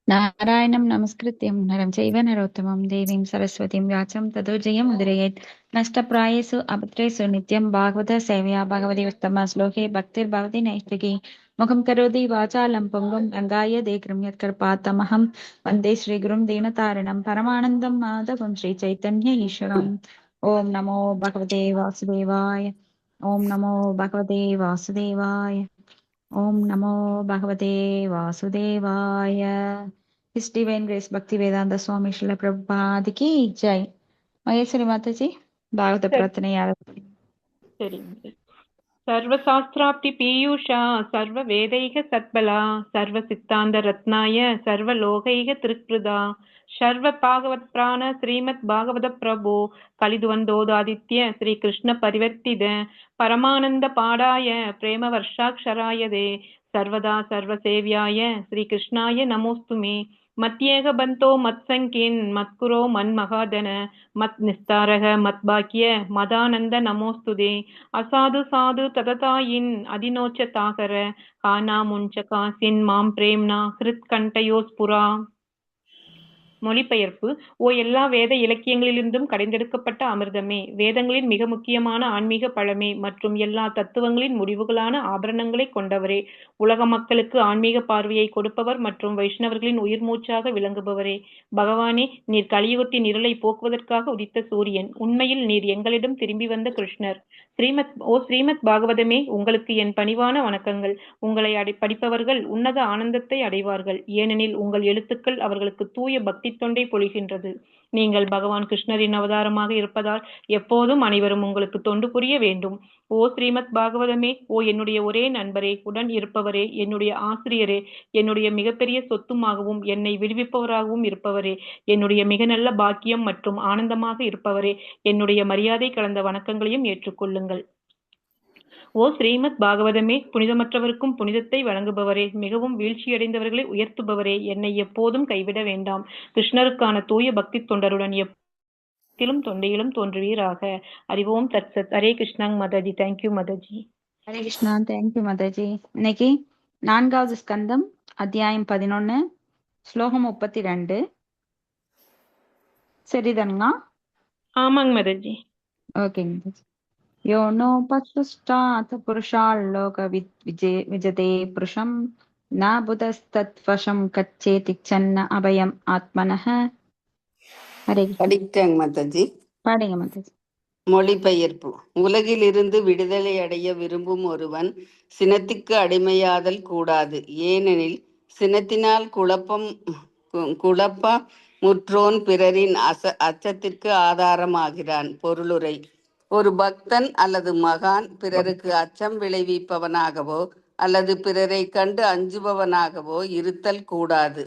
नारायणं नमस्कृत्यं नरं चैव नरोत्तमं देवीं सरस्वतीं व्यासं ततो जयमुदीरयेत् नष्टप्रायेषु अभद्रेषु नित्यं भागवत सेवया भगवति उत्तमश्लोके भक्तिर्भवति नैष्टिकी मुखं करोति वाचालं पुङ्गुं रङ्गाय देकृं यत्कृपातमहं वन्दे श्रीगुरुं दीनतारिणं परमानन्दं माधवं श्रीचैतन्य ईश्वरम् ॐ नमो भगवते वासुदेवाय ॐ नमो भगवते वासुदेवाय ஓம் நமோ பகவதே வாசுதேவாய. His Divine Grace Bhakti Vedanta Swami Srila Prabhupada ki jai. Maheswari Mataji பாகவத சரி பிரார்த்தனை யார சரிங்க. சர்வசாஸ்திராப்தி பீயூஷா சர்வ வேதைக சத்பலா சர்வ சித்தாந்த ரத்னாய சர்வ லோகைக திருக்ருதா சர்வ பாகவத் பிராண ஸ்ரீமத் பாகவத பிரபு கலிதுவந்தோதாதித்ய ஸ்ரீ கிருஷ்ண பரிவர்த்தித பரமானந்த பாடாய பிரேம வர்ஷாக்ஷராயதே சர்வதா சர்வ சேவியாய ஸ்ரீ கிருஷ்ணாய நமோஸ்துமே மத்யேக பந்தோ மத்சங்கின் மத்குரோ மன்மகாதன மத் நிஸ்தாரக மத்பாக்கிய மதானந்த நமோஸ்துதே அசாது சாது தததாயின் அதினோச்ச தாகர கானா முஞ்ச காசின் மாம் பிரேம்னா ஹிருத் கண்டயோஸ்புரா. மொழிபெயர்ப்பு. ஓ எல்லா வேத இலக்கியங்களிலிருந்தும் கடைந்தெடுக்கப்பட்ட அமிர்தமே, வேதங்களின் மிக முக்கியமான ஆன்மீக பழமே மற்றும் எல்லா தத்துவங்களின் முடிவுகளான ஆபரணங்களை கொண்டவரே, உலக மக்களுக்கு ஆன்மீக பார்வையை கொடுப்பவர் மற்றும் வைஷ்ணவர்களின் உயிர் மூச்சாக விளங்குபவரே, பகவானே, நீர் கலியுகத்தின் இருளை போக்குவதற்காக உதித்த சூரியன், உண்மையில் நீர் எங்களிடம் திரும்பி வந்த கிருஷ்ணர். ஸ்ரீமத் பாகவதமே, உங்களுக்கு என் பணிவான வணக்கங்கள். உங்களை படிப்பவர்கள் உன்னத ஆனந்தத்தை அடைவார்கள், ஏனெனில் உங்கள் எழுத்துக்கள் அவர்களுக்கு தூய பக்தி தொண்டை பொழிகின்றது. நீங்கள் பகவான் கிருஷ்ணரின் அவதாரமாக இருப்பதால் எப்போதும் அனைவரும் உங்களுக்கு தொண்டு புரிய வேண்டும். ஓ ஸ்ரீமத் பாகவதமே, ஓ என்னுடைய ஒரே நண்பரே, உடன் இருப்பவரே, என்னுடைய ஆசிரியரே, என்னுடைய மிகப்பெரிய சொத்துமாகவும் என்னை விடுவிப்பவராகவும் இருப்பவரே, என்னுடைய மிக நல்ல பாக்கியம் மற்றும் ஆனந்தமாக இருப்பவரே, என்னுடைய மரியாதை கலந்த வணக்கங்களையும் ஏற்றுக்கொள்ளுங்கள். ஓ ஸ்ரீமத் பாகவதமே, புனிதமற்றவருக்கும் புனிதத்தை வழங்குபவரே, மிகவும் வீழ்ச்சியடைந்தவர்களை உயர்த்துபவரே, என்னை எப்போதும் கைவிட வேண்டாம். கிருஷ்ணருக்கான தூய பக்தி தொண்டருடன் எப்பத்திலும் தொண்டையிலும் தோன்றுவீராக. அறிவோம் தத்சத். ஹரே கிருஷ்ணாங் மாதாஜி. தேங்க்யூ மாதாஜி. ஹரே கிருஷ்ணா. தேங்க்யூ மாதாஜி. இன்னைக்கு 4வது ஸ்கந்தம் அத்தியாயம் 11 ஸ்லோகம் 32. சரிதானுங்களா? ஆமாங்க மாதாஜி. ஓகேங்க மாதாஜி. யோ நோ பசுஷ்டாத் புருஷால்லோக விஜதே புருஷம் ந புதஸ்தத்வசம் கச்சேதி சன்ன அபயம் ஆத்மனஹ. ஹரே கிருஷ்ணா. படித்தேங்க மாதாஜி. பாடுங்க மாதாஜி. மொழிபெயர்ப்பு. உலகில் இருந்து விடுதலை அடைய விரும்பும் ஒருவன் சினத்துக்கு அடிமையாதல் கூடாது, ஏனெனில் சினத்தினால் குழப்ப முற்றோன் பிறரின் அச்சத்திற்கு ஆதாரமாகிறான். பொருளுரை. ஒரு பக்தன் அல்லது மகான் பிறருக்கு அச்சம் விளைவிப்பவனாகவோ அல்லது பிறரை கண்டு அஞ்சுபவனாகவோ இருத்தல் கூடாது.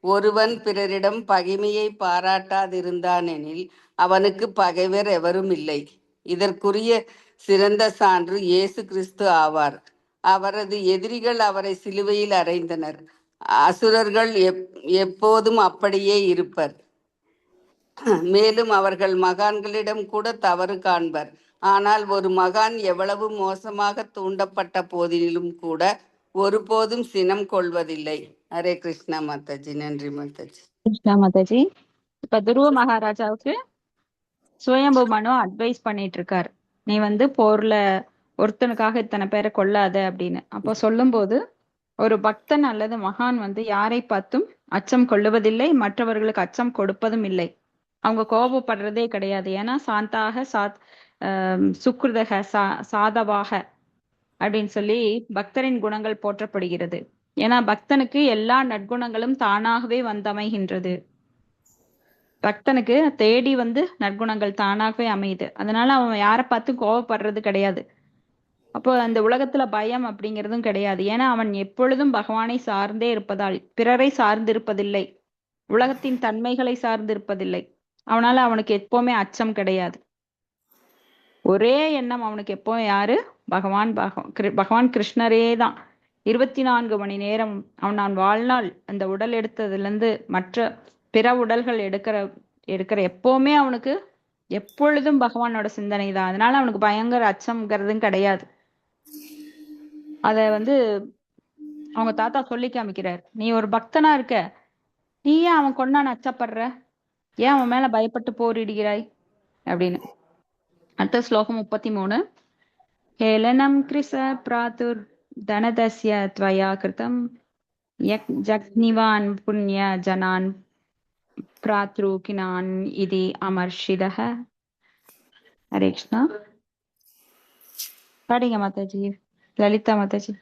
ஒருவன் பிறரிடம் பகைமையை பாராட்டாதிருந்தானெனில் அவனுக்கு பகைவர் எவரும் இல்லை. இதற்குரிய சிறந்த சான்று இயேசு கிறிஸ்து ஆவார். அவரது எதிரிகள் அவரை சிலுவையில் அறைந்தனர். அசுரர்கள் எப்போதும் அப்படியே இருப்பர். மேலும் அவர்கள் மகான்களிடம் கூட தவறு காண்பர். ஆனால் ஒரு மகான் எவ்வளவு மோசமாக தூண்டப்பட்ட போதிலும் கூட ஒருபோதும் சினம் கொள்வதில்லை. ஹரே கிருஷ்ணா மாதாஜி. நன்றி மாதாஜி. கிருஷ்ணா மாதாஜி. இப்ப துருவ மகாராஜாவுக்கு சுயம்பு மனு அட்வைஸ் பண்ணிட்டு இருக்காரு, நீ போர்ல ஒருத்தனுக்காக இத்தனை பேரை கொல்லாத அப்படின்னு. அப்போ சொல்லும் போது ஒரு பக்தன் அல்லது மகான் யாரை பார்த்தும் அச்சம் கொள்ளுவதில்லை, மற்றவர்களுக்கு அச்சம் கொடுப்பதும் இல்லை. அவங்க கோபப்படுறதே கிடையாது. ஏன்னா சாந்தாக சுக்ருதக சாதவாக அப்படின்னு சொல்லி பக்தரின் குணங்கள் போற்றப்படுகிறது. ஏன்னா பக்தனுக்கு எல்லா நற்குணங்களும் தானாகவே வந்தமைகின்றது. பக்தனுக்கு தேடி நற்குணங்கள் தானாகவே அமையுது. அதனால அவன் யாரை பார்த்து கோபப்படுறது கிடையாது. அப்போ அந்த உலகத்துல பயம் அப்படிங்கிறதும் கிடையாது. ஏன்னா அவன் எப்பொழுதும் பகவானை சார்ந்தே இருப்பதால் பிறரை சார்ந்திருப்பதில்லை, உலகத்தின் தன்மைகளை சார்ந்திருப்பதில்லை. அவனுக்கு எப்பவுமே அச்சம் கிடையாது. ஒரே எண்ணம் அவனுக்கு எப்பவும் யாரு? பகவான் கிருஷ்ணரே தான். 24 மணி நேரம் அவன் வாழ்நாள் அந்த உடல் எடுத்ததுல இருந்து மற்ற பிற உடல்கள் எடுக்கிற எப்பவுமே அவனுக்கு எப்பொழுதும் பகவானோட சிந்தனை தான். அதனால அவனுக்கு பயங்கர அச்சம்ங்கிறதும் கிடையாது. அத அவங்க தாத்தா சொல்லி காமிக்கிறார். நீ ஒரு பக்தனா இருக்க, நீ ஏன் அவன் கொன்னான்னு அச்சப்படுற? ஏன் அவன் மேல பயப்பட்டு போரிடுகிறாய் அப்படின்னு. அடுத்த ஸ்லோகம் 33. हेलनं कृश प्रातुर् धनदस्य त्वया कृतं जग्निवान् पुण्य जनान् प्रातृकिनान् इति अमर्षिदः. हरे कृष्णा. படிங்க மாதாஜி. லலிதா மாதாஜி.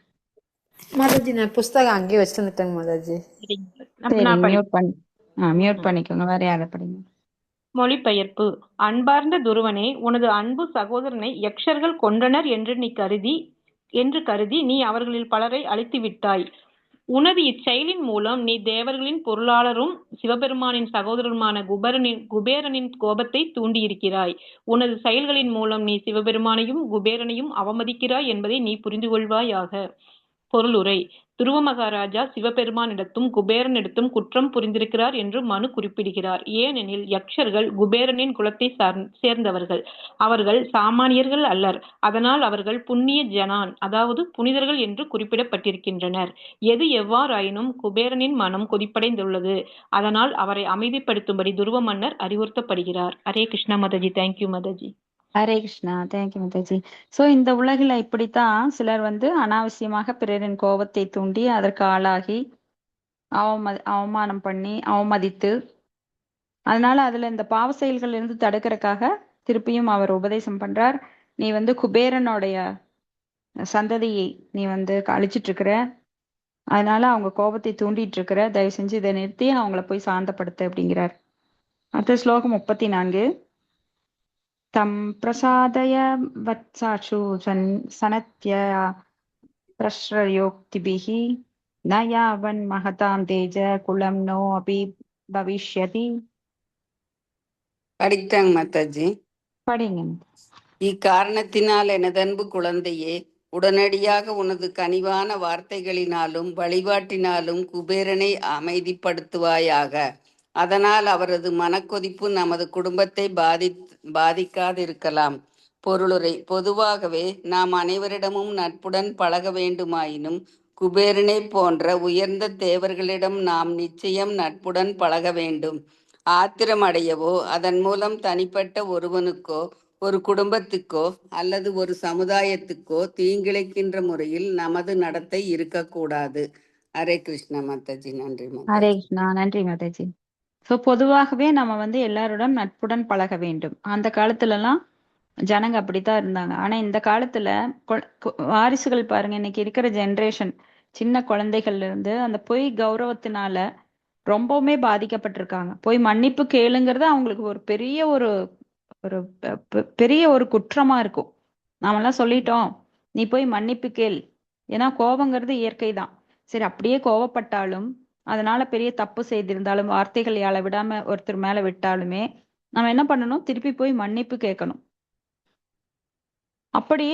மாதாஜி நான் புஸ்தகம் அங்கேயே வச்சிருந்துட்டேங்க மாதாஜி. சரி, மியூட் பண்ணிக்கோங்க. வேற யாரை படிங்க. மொழிபெயர்ப்பு. அன்பார்ந்த துருவனே, உனது அன்பு சகோதரனை யக்ஷர்கள் கொன்றனர் என்று கருதி நீ அவர்களில் பலரை அழித்து விட்டாய். உனது இச்செயலின் மூலம் நீ தேவர்களின் பொருளாளரும் சிவபெருமானின் சகோதரருமான குபேரனின் கோபத்தை தூண்டியிருக்கிறாய். உனது செயல்களின் மூலம் நீ சிவபெருமானையும் குபேரனையும் அவமதிக்கிறாய் என்பதை நீ புரிந்து கொள்வாயாக. பொருளுரை. துருவ மகாராஜா சிவபெருமானிடத்தும் குபேரனிடத்தும் குற்றம் புரிந்திருக்கிறார் என்று மனு குறிப்பிடுகிறார். ஏனெனில் யக்ஷர்கள் குபேரனின் குலத்தை சேர்ந்தவர்கள். அவர்கள் சாமானியர்கள் அல்லர். அதனால் அவர்கள் புண்ணிய ஜனான், அதாவது புனிதர்கள் என்று குறிப்பிடப்பட்டிருக்கின்றனர். எது எவ்வாறாயினும் குபேரனின் மனம் கொதிப்படைந்துள்ளது. அதனால் அவரை அமைதிப்படுத்தும்படி துருவ மன்னர் அறிவுறுத்தப்படுகிறார். Hare Krishna mataji. Thank you mataji. Hare Krishna. Thank you mataji. So இந்த உலகில இப்படித்தான் சிலர் அனாவசியமாக பிறரின் கோபத்தை தூண்டி அதற்கு ஆளாகி அவமானம் பண்ணி அவமதித்து, அதனால அதுல இந்த பாவ செயல்கள் இருந்து தடுக்கிறதுக்காக திருப்பியும் அவர் உபதேசம் பண்றார். நீ குபேரனுடைய சந்ததியை நீ அழிச்சிட்டு இருக்கிற, அதனால அவங்க கோபத்தை தூண்டிட்டு இருக்கிற, தயவு செஞ்சு இதை நிறுத்தி அவங்கள போய் சாந்தப்படுத்து அப்படிங்கிறார். அடுத்த ஸ்லோகம் 34. தம் பிரசாதய வத்சாசு சனத்ய பிரஸ்ரயோக்திபிஹி ந யாவன் மகதாம் தேஜ குலம் நோ அபி பவிஷ்யதி. படித்தாங்க மாதாஜி. படிங்க. இக்காரணத்தினால் எனதன்பு குழந்தையே, உடனடியாக உனது கனிவான வார்த்தைகளினாலும் வழிபாட்டினாலும் குபேரனை அமைதிப்படுத்துவாயாக. அதனால் அவரது மனக்கொதிப்பு நமது குடும்பத்தை பாதிக்காதிருக்கலாம். பொருளுரை. பொதுவாகவே நாம் அனைவரிடமும் நட்புடன் பழக வேண்டுமாயினும் குபேரனை போன்ற உயர்ந்த தேவர்களிடம் நாம் நிச்சயம் நட்புடன் பழக வேண்டும். ஆத்திரமடையவோ அதன் மூலம் தனிப்பட்ட ஒருவனுக்கோ ஒரு குடும்பத்துக்கோ அல்லது ஒரு சமுதாயத்துக்கோ தீங்கிழைக்கின்ற முறையில் நமது நடத்தை இருக்கக்கூடாது. ஹரே கிருஷ்ணா மாதாஜி. நன்றி ஹரே மாதாஜி. கிருஷ்ணா. நன்றி மாதாஜி. ஸோ பொதுவாகவே நம்ம எல்லாருடன் நட்புடன் பழக வேண்டும். அந்த காலத்துல எல்லாம் ஜனங்க அப்படித்தான் இருந்தாங்க. ஆனா இந்த காலத்துல வாரிசுகள் பாருங்க, இன்னைக்கு இருக்கிற ஜெனரேஷன் சின்ன குழந்தைகள்ல இருந்து அந்த பொய் கௌரவத்தினால ரொம்பவுமே பாதிக்கப்பட்டிருக்காங்க. போய் மன்னிப்பு கேளுங்கிறது அவங்களுக்கு ஒரு பெரிய ஒரு ஒரு பெரிய ஒரு குற்றமா இருக்கும். நாமெல்லாம் சொல்லிட்டோம், நீ போய் மன்னிப்பு கேள். ஏன்னா கோபங்கிறது இயற்கை தான். சரி, அப்படியே கோபப்பட்டாலும் அதனால பெரிய தப்பு செய்திருந்தாலும் வார்த்தைகள் யாழ விடாம ஒருத்தர் மேல விட்டாலுமே நம்ம என்ன பண்ணணும்? திருப்பி போய் மன்னிப்பு கேட்கணும். அப்படி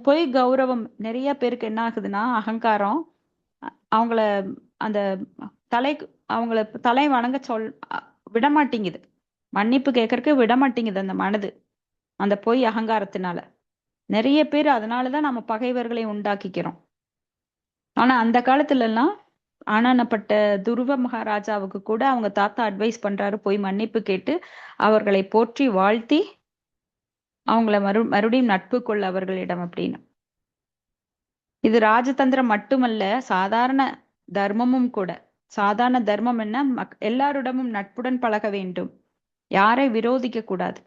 பொய் கௌரவம் நிறைய பேருக்கு என்ன ஆகுதுன்னா, அகங்காரம் அவங்கள அந்த அவங்கள தலை வணங்க விடமாட்டேங்குது. மன்னிப்பு கேட்கறதுக்கு விடமாட்டேங்குது அந்த மனது, அந்த பொய் அகங்காரத்தினால. நிறைய பேர் அதனாலதான் நம்ம பகைவர்களை உண்டாக்கிக்கிறோம். ஆனா அந்த காலத்துல எல்லாம் ஆனானப்பட்ட துருவ மகாராஜாவுக்கு கூட அவங்க தாத்தா அட்வைஸ் பண்றாரு, போய் மன்னிப்பு கேட்டு அவர்களை போற்றி வாழ்த்தி அவங்கள மறுபடியும் நட்பு கொள்ள அவர்களிடம் அப்படின்னு. இது ராஜதந்திரம் மட்டுமல்ல, சாதாரண தர்மமும் கூட. சாதாரண தர்மம் என்ன? எல்லாரிடமும் நட்புடன் பழக வேண்டும், யாரை விரோதிக்க கூடாது.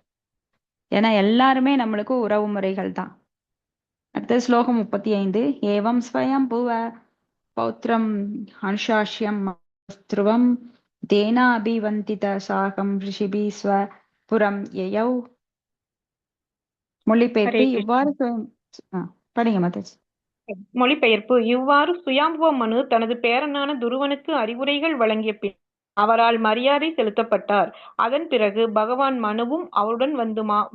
ஏன்னா எல்லாருமே நம்மளுக்கு உறவு முறைகள் தான். அடுத்த ஸ்லோகம் 35. ஏவம் ஸ்வயம் புவ பௌத்ரம் அனுசாஷ்யம் ஸ்ருவம் தேனாபிவந்தித சாகம் ரிஷிபி ஸ்வ புறம் யயௌ. மொழிபெயர்ப்பு. இவ்வாறு படிங்க மாதாஜி. மொழிபெயர்ப்பு. இவ்வாறு சுயாம்புவ மனு தனது பேரனான துருவனுக்கு அறிவுரைகள் வழங்கிய பின் அவரால் மரியாதை செலுத்தப்பட்டார். அதன் பிறகு பகவான் மனுவும் அவருடன்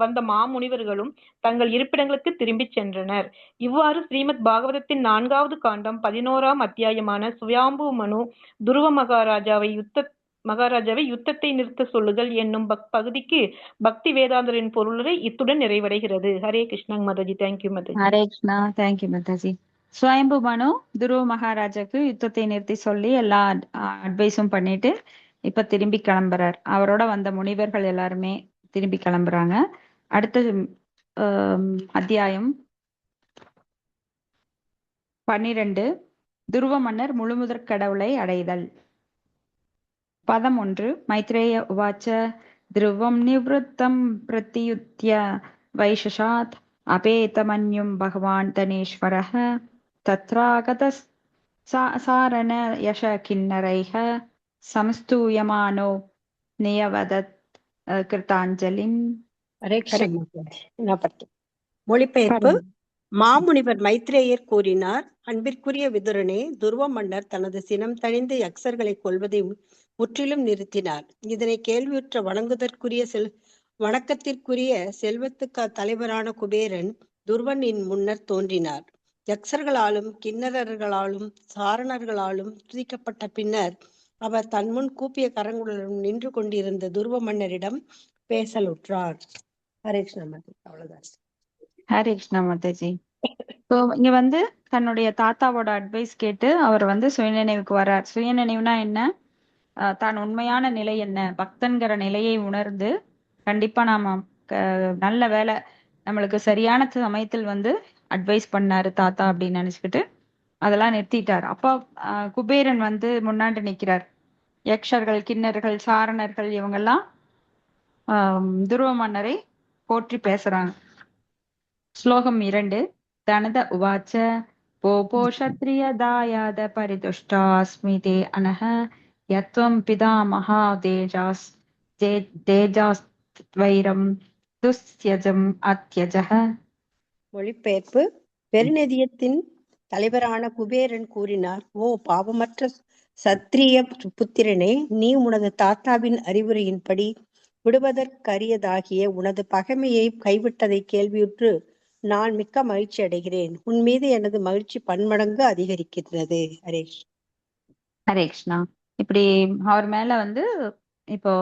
வந்த மாமுனிவர்களும் தங்கள் இருப்பிடங்களுக்கு திரும்பிச் சென்றனர். இவ்வாறு ஸ்ரீமத் பாகவதத்தின் 4வது காண்டம் 11ஆம் அத்தியாயமான சுயாம்பு மனு துருவ மகாராஜாவை யுத்தத்தை நிறுத்த சொல்லுதல் என்னும் பகுதிக்கு பக்தி வேதாந்தரின் பொருளுரை இத்துடன் நிறைவடைகிறது. ஹரே கிருஷ்ணா மாதாஜி. தேங்க்யூ மாதாஜி. ஹரே கிருஷ்ணா. தேங்க்யூ மாதாஜி. சுயம்பு மனு துருவ மகாராஜாக்கு யுத்தத்தை நிறுத்தி சொல்லி எல்லா அட்வைஸும் பண்ணிட்டு இப்ப திரும்பி கிளம்புறார். அவரோட வந்த முனிவர்கள் எல்லாருமே திரும்பி கிளம்புறாங்க. அடுத்த அத்தியாயம் 12. துருவ மன்னர் முழுமுதற் கடவுளை அடைதல். பதம் 1. மைத்ரேய உவாச்ச த்ருவம் நிவ்ருத்தம் பிரத்யுத்ய வைஷசாத் அபேதமன்யும் பகவான் தனேஸ்வரः தத்ராகத சாரண யஷ கிண்ணரைஹ சம்ஸ்தூயமானோ நியவதத் கிருதாஞ்சலிம். ஹரே கிருஷ்ண மாதாஜி. நான் படிக்கிறேன். மொழிபெயர்ப்பு. மாமுனிவர் மைத்ரேயர் கூறினார், அன்பிற்குரிய விதுரனே, துருவ மன்னர் தனது சினம் தணிந்து யக்ஷர்களை கொல்வதை முற்றிலும் நிறுத்தினார். இதனை கேள்வியுற்ற வணக்கத்திற்குரிய செல்வத்துக்கு தலைவரான குபேரன் துருவனின் முன்னர் தோன்றினார். யக்ஷர்களாலும் கிண்ணறர்களாலும் சாரணர்களாலும் துதிக்கப்பட்ட பின்னர் அவர் தன்முன் கூப்பிய கரங்களுடன் நின்று கொண்டிருந்த துருவ மன்னரிடம் பேசலுற்றார். ஹரே கிருஷ்ண மாதாஜி. அவ்வளவுதான். ஹரே கிருஷ்ணா மாதாஜி. ஸோ இங்க வந்து தன்னுடைய தாத்தாவோட அட்வைஸ் கேட்டு அவர் வந்து சுயநினைவுக்கு வர்றார். சுயநினைவுனா என்ன? தான் உண்மையான நிலை என்ன, பக்தன்கிற நிலையை உணர்ந்து கண்டிப்பா நாம நல்ல வேலை நம்மளுக்கு சரியான சமயத்தில் வந்து அட்வைஸ் பண்ணாரு தாத்தா அப்படின்னு நினைச்சுக்கிட்டு அதெல்லாம் நிறுத்திட்டார். அப்போ குபேரன் வந்து முன்னாடி நிக்கிறார். யக்ஷர்கள், கிண்ணர்கள், சாரணர்கள் இவங்கெல்லாம் துருவ மன்னரை போற்றி பேசுறாங்க. ஸ்லோகம் 2. தனத உவாச்ச போபோ க்ஷத்ரிய தாயாத பரிதுஷ்டாஸ்மி தே அனஹ யத்வம் பிதாமஹா தேஜாஸ் வைரம் துஸ்யஜம் அத்யஜஹ. மொழிபெயர்ப்பு. பெருநிதியத்தின் தலைவரான குபேரன் கூறினார், ஓ பாவமற்ற சத்திரிய புத்திரனே, நீ உனது தாத்தாவின் அறிவுரையின்படி விடுவதற்கரியதாகிய உனது பகைமையை கைவிட்டதை கேள்வியுற்று நான் மிக்க மகிழ்ச்சி அடைகிறேன். உன் மீது எனது மகிழ்ச்சி பன்மடங்கு அதிகரிக்கின்றது. ஹரேஷ். ஹரே கிருஷ்ணா. இப்படி அவர் மேல வந்து இப்போ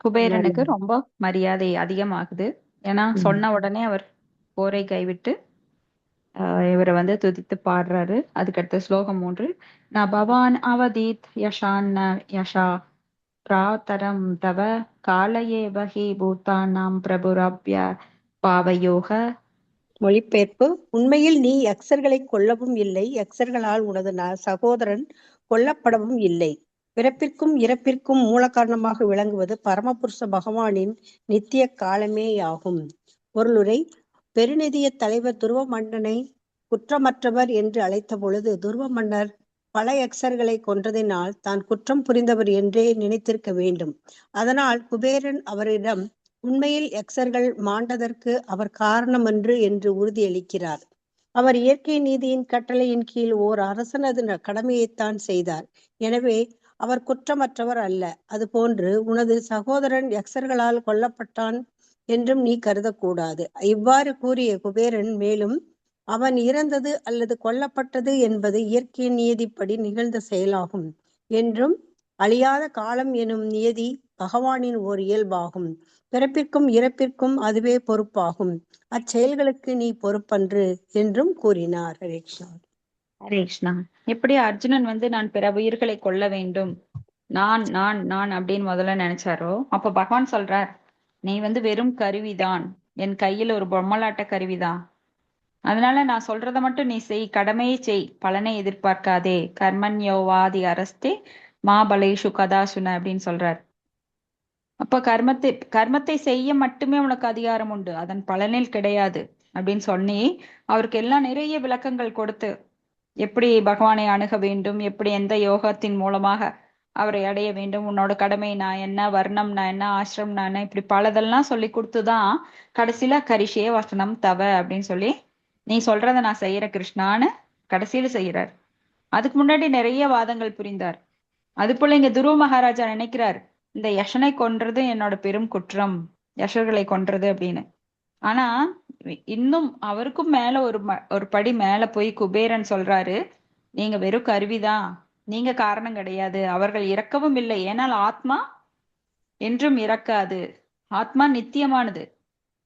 குபேரனுக்கு ரொம்ப மரியாதை அதிகமாகுது. ஏன்னா சொன்ன உடனே அவர் போரை கைவிட்டு இவரை வந்து துதித்து பாடுறாரு. அதுக்கடுத்த ஸ்லோகம் 3. ந பவான் அவதீத் யஷான் யஷா பிராதரம் தவ காலயே வகி பூத்தானாம் பிரபுராப்ய பாவயோக. மொழிபெயர்ப்பு. உண்மையில் நீ யக்ஷர்களை கொல்லவும் இல்லை, யக்ஷர்களால் உனது சகோதரன் கொல்லப்படவும் இல்லை. பிறப்பிற்கும் இறப்பிற்கும் மூல காரணமாக விளங்குவது பரமபுருஷ பகவானின் நித்திய காலமேயாகும். பொருளுரை. பெருநிதிய தலைவர் துருவ மன்னனை குற்றமற்றவர் என்று அழைத்த பொழுது துருவ மன்னர் பல யக்ஷர்களை கொன்றதினால் தான் குற்றம் புரிந்தவர் என்றே நினைத்திருக்க வேண்டும். அதனால் குபேரன் அவரிடம் உண்மையில் யக்ஷர்கள் மாண்டதற்கு அவர் காரணமன்று என்று உறுதியளிக்கிறார். அவர் இயற்கை நீதியின் கட்டளையின் கீழ் ஓர் அரசனது கடமையைத்தான் செய்தார். எனவே அவர் குற்றமற்றவர் அல்ல. அதுபோன்று உனது சகோதரன் யக்ஷர்களால் கொல்லப்பட்டான் என்றும் நீ கருதக்கூடாது. இவ்வாறு கூறிய குபேரன் மேலும் அவன் இறந்தது அல்லது கொல்லப்பட்டது என்பது இயற்கை நியதிப்படி நிகழ்ந்த செயலாகும் என்றும் அழியாத காலம் எனும் நியதி பகவானின் ஓர் இயல்பாகும். பிறப்பிற்கும் இறப்பிற்கும் அதுவே பொறுப்பாகும். அச்செயல்களுக்கு நீ பொறுப்பன்று என்றும் கூறினார். ஹரே கிருஷ்ணா. ஹரே கிருஷ்ணா. எப்படி அர்ஜுனன் வந்து நான் பிற உயிர்களை கொல்ல வேண்டும், நான் நான் நான் அப்படின்னு முதல்ல நினைச்சாரோ, அப்ப பகவான் சொல்றார், நீ வந்து வெறும் கருவிதான், என் கையில் ஒரு பொம்மலாட்ட கருவிதான். அதனால நான் சொல்றத மட்டும் நீ செய், கடமையை செய், பலனை எதிர்பார்க்காதே. கர்மண்யோவாதி அரஸ்தே மா பலேஷு கதாசுன அப்படின்னு சொல்றார். அப்ப கர்மத்தை செய்ய மட்டுமே உனக்கு அதிகாரம் உண்டு, அதன் பலனில் கிடையாது அப்படின்னு சொன்னி அவருக்கு எல்லாம் நிறைய விளக்கங்கள் கொடுத்து எப்படி பகவானை அணுக வேண்டும், எப்படி எந்த யோகத்தின் மூலமாக அவரை அடைய வேண்டும், உன்னோட கடமை நான் என்ன, வர்ணம் நான் என்ன, ஆசிரம் நான் என்ன, இப்படி பலதெல்லாம் சொல்லி கொடுத்துதான் கடைசியில கரிஷே வசனம் தவ அப்படின்னு சொல்லி நீ சொல்றத நான் செய்யற கிருஷ்ணான்னு கடைசியில செய்யறார். அதுக்கு முன்னாடி நிறைய வாதங்கள் புரிந்தார். அது போல இங்க துருவ மகாராஜா நினைக்கிறார், இந்த யஷனை கொன்றது என்னோட பெரும் குற்றம், யஷர்களை கொன்றது அப்படின்னு. ஆனா இன்னும் அவருக்கும் மேல ஒரு படி மேல போய் குபேரன் சொல்றாரு, நீங்க வெறும் கருவிதான், நீங்க காரணம் கிடையாது, அவர்கள் இறக்கவும் இல்லை. ஏனால் ஆத்மா என்றும் இறக்காது, ஆத்மா நித்தியமானது.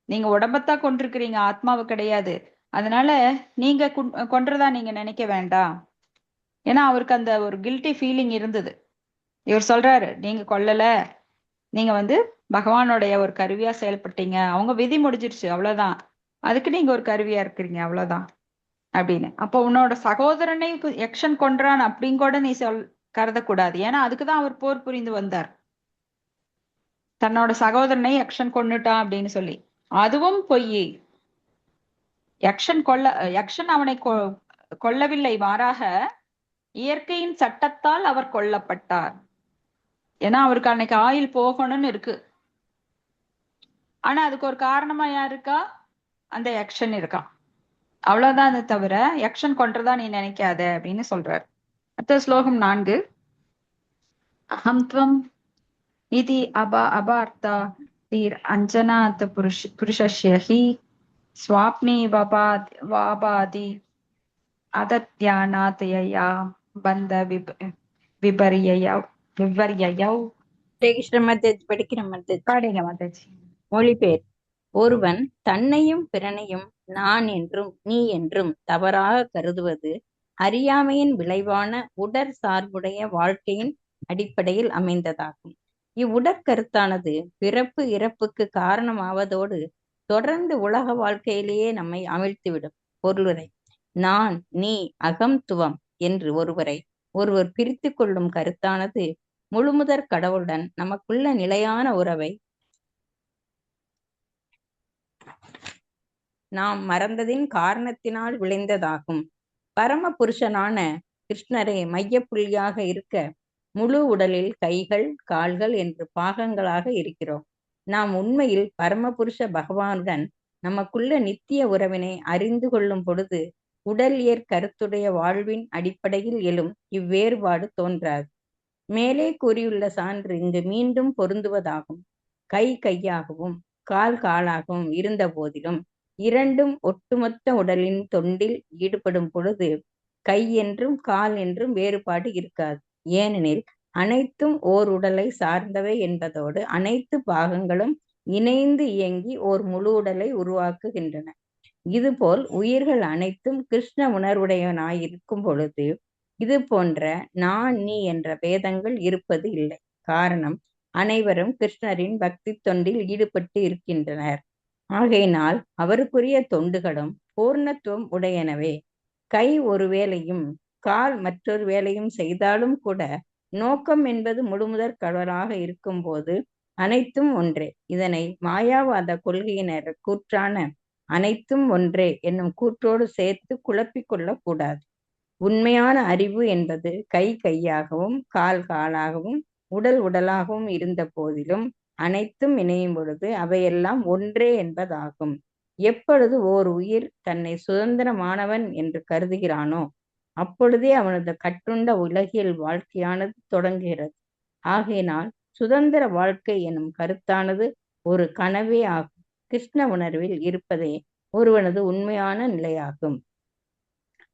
நீங்க உடம்பத்தான் கொண்டிருக்கிறீங்க, ஆத்மாவு கிடையாது. அதனால நீங்க கொன்றதா நீங்க நினைக்க வேண்டாம். ஏன்னா அவருக்கு அந்த ஒரு கில்ட்டி ஃபீலிங் இருந்தது. இவர் சொல்றாரு, நீங்க கொல்லல, நீங்க பகவானுடைய ஒரு கருவியா செயல்பட்டீங்க, அவங்க விதி முடிஞ்சிருச்சு அவ்வளவுதான், அதுக்கு நீங்க ஒரு கருவியா இருக்கிறீங்க அவ்வளவுதான் அப்படின்னு. அப்போ உன்னோட சகோதரனை யக்ஷன் கொன்றான் அப்படின்னு கூட நீ கருதக்கூடாது. ஏன்னா அதுக்குதான் அவர் போர் புரிந்து வந்தார், தன்னோட சகோதரனை யக்ஷன் கொன்னுட்டான் அப்படின்னு சொல்லி. அதுவும் பொய். யக்ஷன் அவனை கொல்லவில்லை, மாறாக இயற்கையின் சட்டத்தால் அவர் கொல்லப்பட்டார். ஏன்னா அவருக்கு அன்னைக்கு ஆயுள் போகணும்னு இருக்கு. ஆனா அதுக்கு ஒரு காரணமா யார் இருக்கா? அந்த யக்ஷன் இருக்கான், அவ்வளவுதான். அதை தவிர யக்ஷன் கொன்றதா நீ நினைக்காத அப்படின்னு சொல்றாரு. அடுத்த ஸ்லோகம் 4. அஹம் த்வம் இதி அபார்த்தா தீர் அஞ்சனாத் புருஷஸ்ய ஹி ஸ்வாப்னி வாபாதி அதத்யானாத் யயா பந்த விபர்யயௌ. ஹரே கிருஷ்ண மாதாஜி. படிக்கிற மாதாஜி. பாடுங்க மாதாஜி. மொழிபெயர். ஒருவன் தன்னையும் பிறனையும் நான் என்றும் நீ என்றும் தவறாக கருதுவது அறியாமையின் விளைவான உடற்சார்புடைய வாழ்க்கையின் அடிப்படையில் அமைந்ததாகும். இவ்வுடற்கருத்தானது பிறப்பு இறப்புக்கு காரணமாவதோடு தொடர்ந்து உலக வாழ்க்கையிலேயே நம்மை அமிழ்த்திவிடும். பொருளுரை: நான், நீ, அகம்துவம் என்று ஒருவர் பிரித்து கொள்ளும் கருத்தானது முழுமுதற் கடவுளுடன் நமக்குள்ள நிலையான உறவை நாம் மறந்ததின் காரணத்தினால் விளைந்ததாகும். பரம புருஷனான கிருஷ்ணரே மையப்புள்ளியாக இருக்க முழு உடலில் கைகள், கால்கள் என்று பாகங்களாக இருக்கிறோம். நாம் உண்மையில் பரமபுருஷ பகவானுடன் நமக்குள்ள நித்திய உறவினை அறிந்து கொள்ளும் பொழுது உடல் கருத்துடைய வாழ்வின் அடிப்படையில் எழும் இவ்வேறுபாடு தோன்றாது. மேலே கூறியுள்ள சான்று இங்கு மீண்டும் பொருந்துவதாகும். கை கையாகவும் கால் காலாகவும் இருந்த போதிலும் இரண்டும் ஒட்டுமொத்த உடலின் தொண்டில் ஈடுபடும் பொழுது கை என்றும் கால் என்றும் வேறுபாடு இருக்காது. ஏனெனில் அனைத்தும் ஓர் உடலை சார்ந்தவை என்பதோடு அனைத்து பாகங்களும் இணைந்து இயங்கி ஓர் முழு உடலை உருவாக்குகின்றன. இதுபோல் உயிர்கள் அனைத்தும் கிருஷ்ண உணர்வுடையவனாயிருக்கும் பொழுது இது போன்ற நான் நீ என்ற பேதங்கள் இருப்பது இல்லை. காரணம், அனைவரும் கிருஷ்ணரின் பக்தி தொண்டில் ஈடுபட்டு இருக்கின்றனர். ஆகையினால் அவருக்குரிய தொண்டுகளும் பூர்ணத்துவம் உடையனவே. கை ஒரு வேலையும் கால் மற்றொரு வேலையும் செய்தாலும் கூட நோக்கம் என்பது முழுமுதற் கடவுளாக இருக்கும் போது அனைத்தும் ஒன்றே. இதனை மாயாவாத கொள்கையினர் கூற்றான அனைத்தும் ஒன்றே என்னும் கூற்றோடு சேர்த்து குழப்பிக் கொள்ளக்கூடாது. உண்மையான அறிவு என்பது கை கையாகவும் கால் காலாகவும் உடல் உடலாகவும் இருந்த போதிலும் அனைத்தும் இணையும் பொழுது அவையெல்லாம் ஒன்றே என்பதாகும். எப்பொழுது ஓர் உயிர் தன்னை சுதந்திரமானவன் என்று கருதுகிறானோ அப்பொழுதே அவனது கட்டுண்ட உலகியல் வாழ்க்கையானது தொடங்குகிறது. ஆகையினால் சுதந்திர வாழ்க்கை எனும் கருத்தானது ஒரு கனவே ஆகும். கிருஷ்ண உணர்வில் இருப்பதே ஒருவனது உண்மையான நிலையாகும்.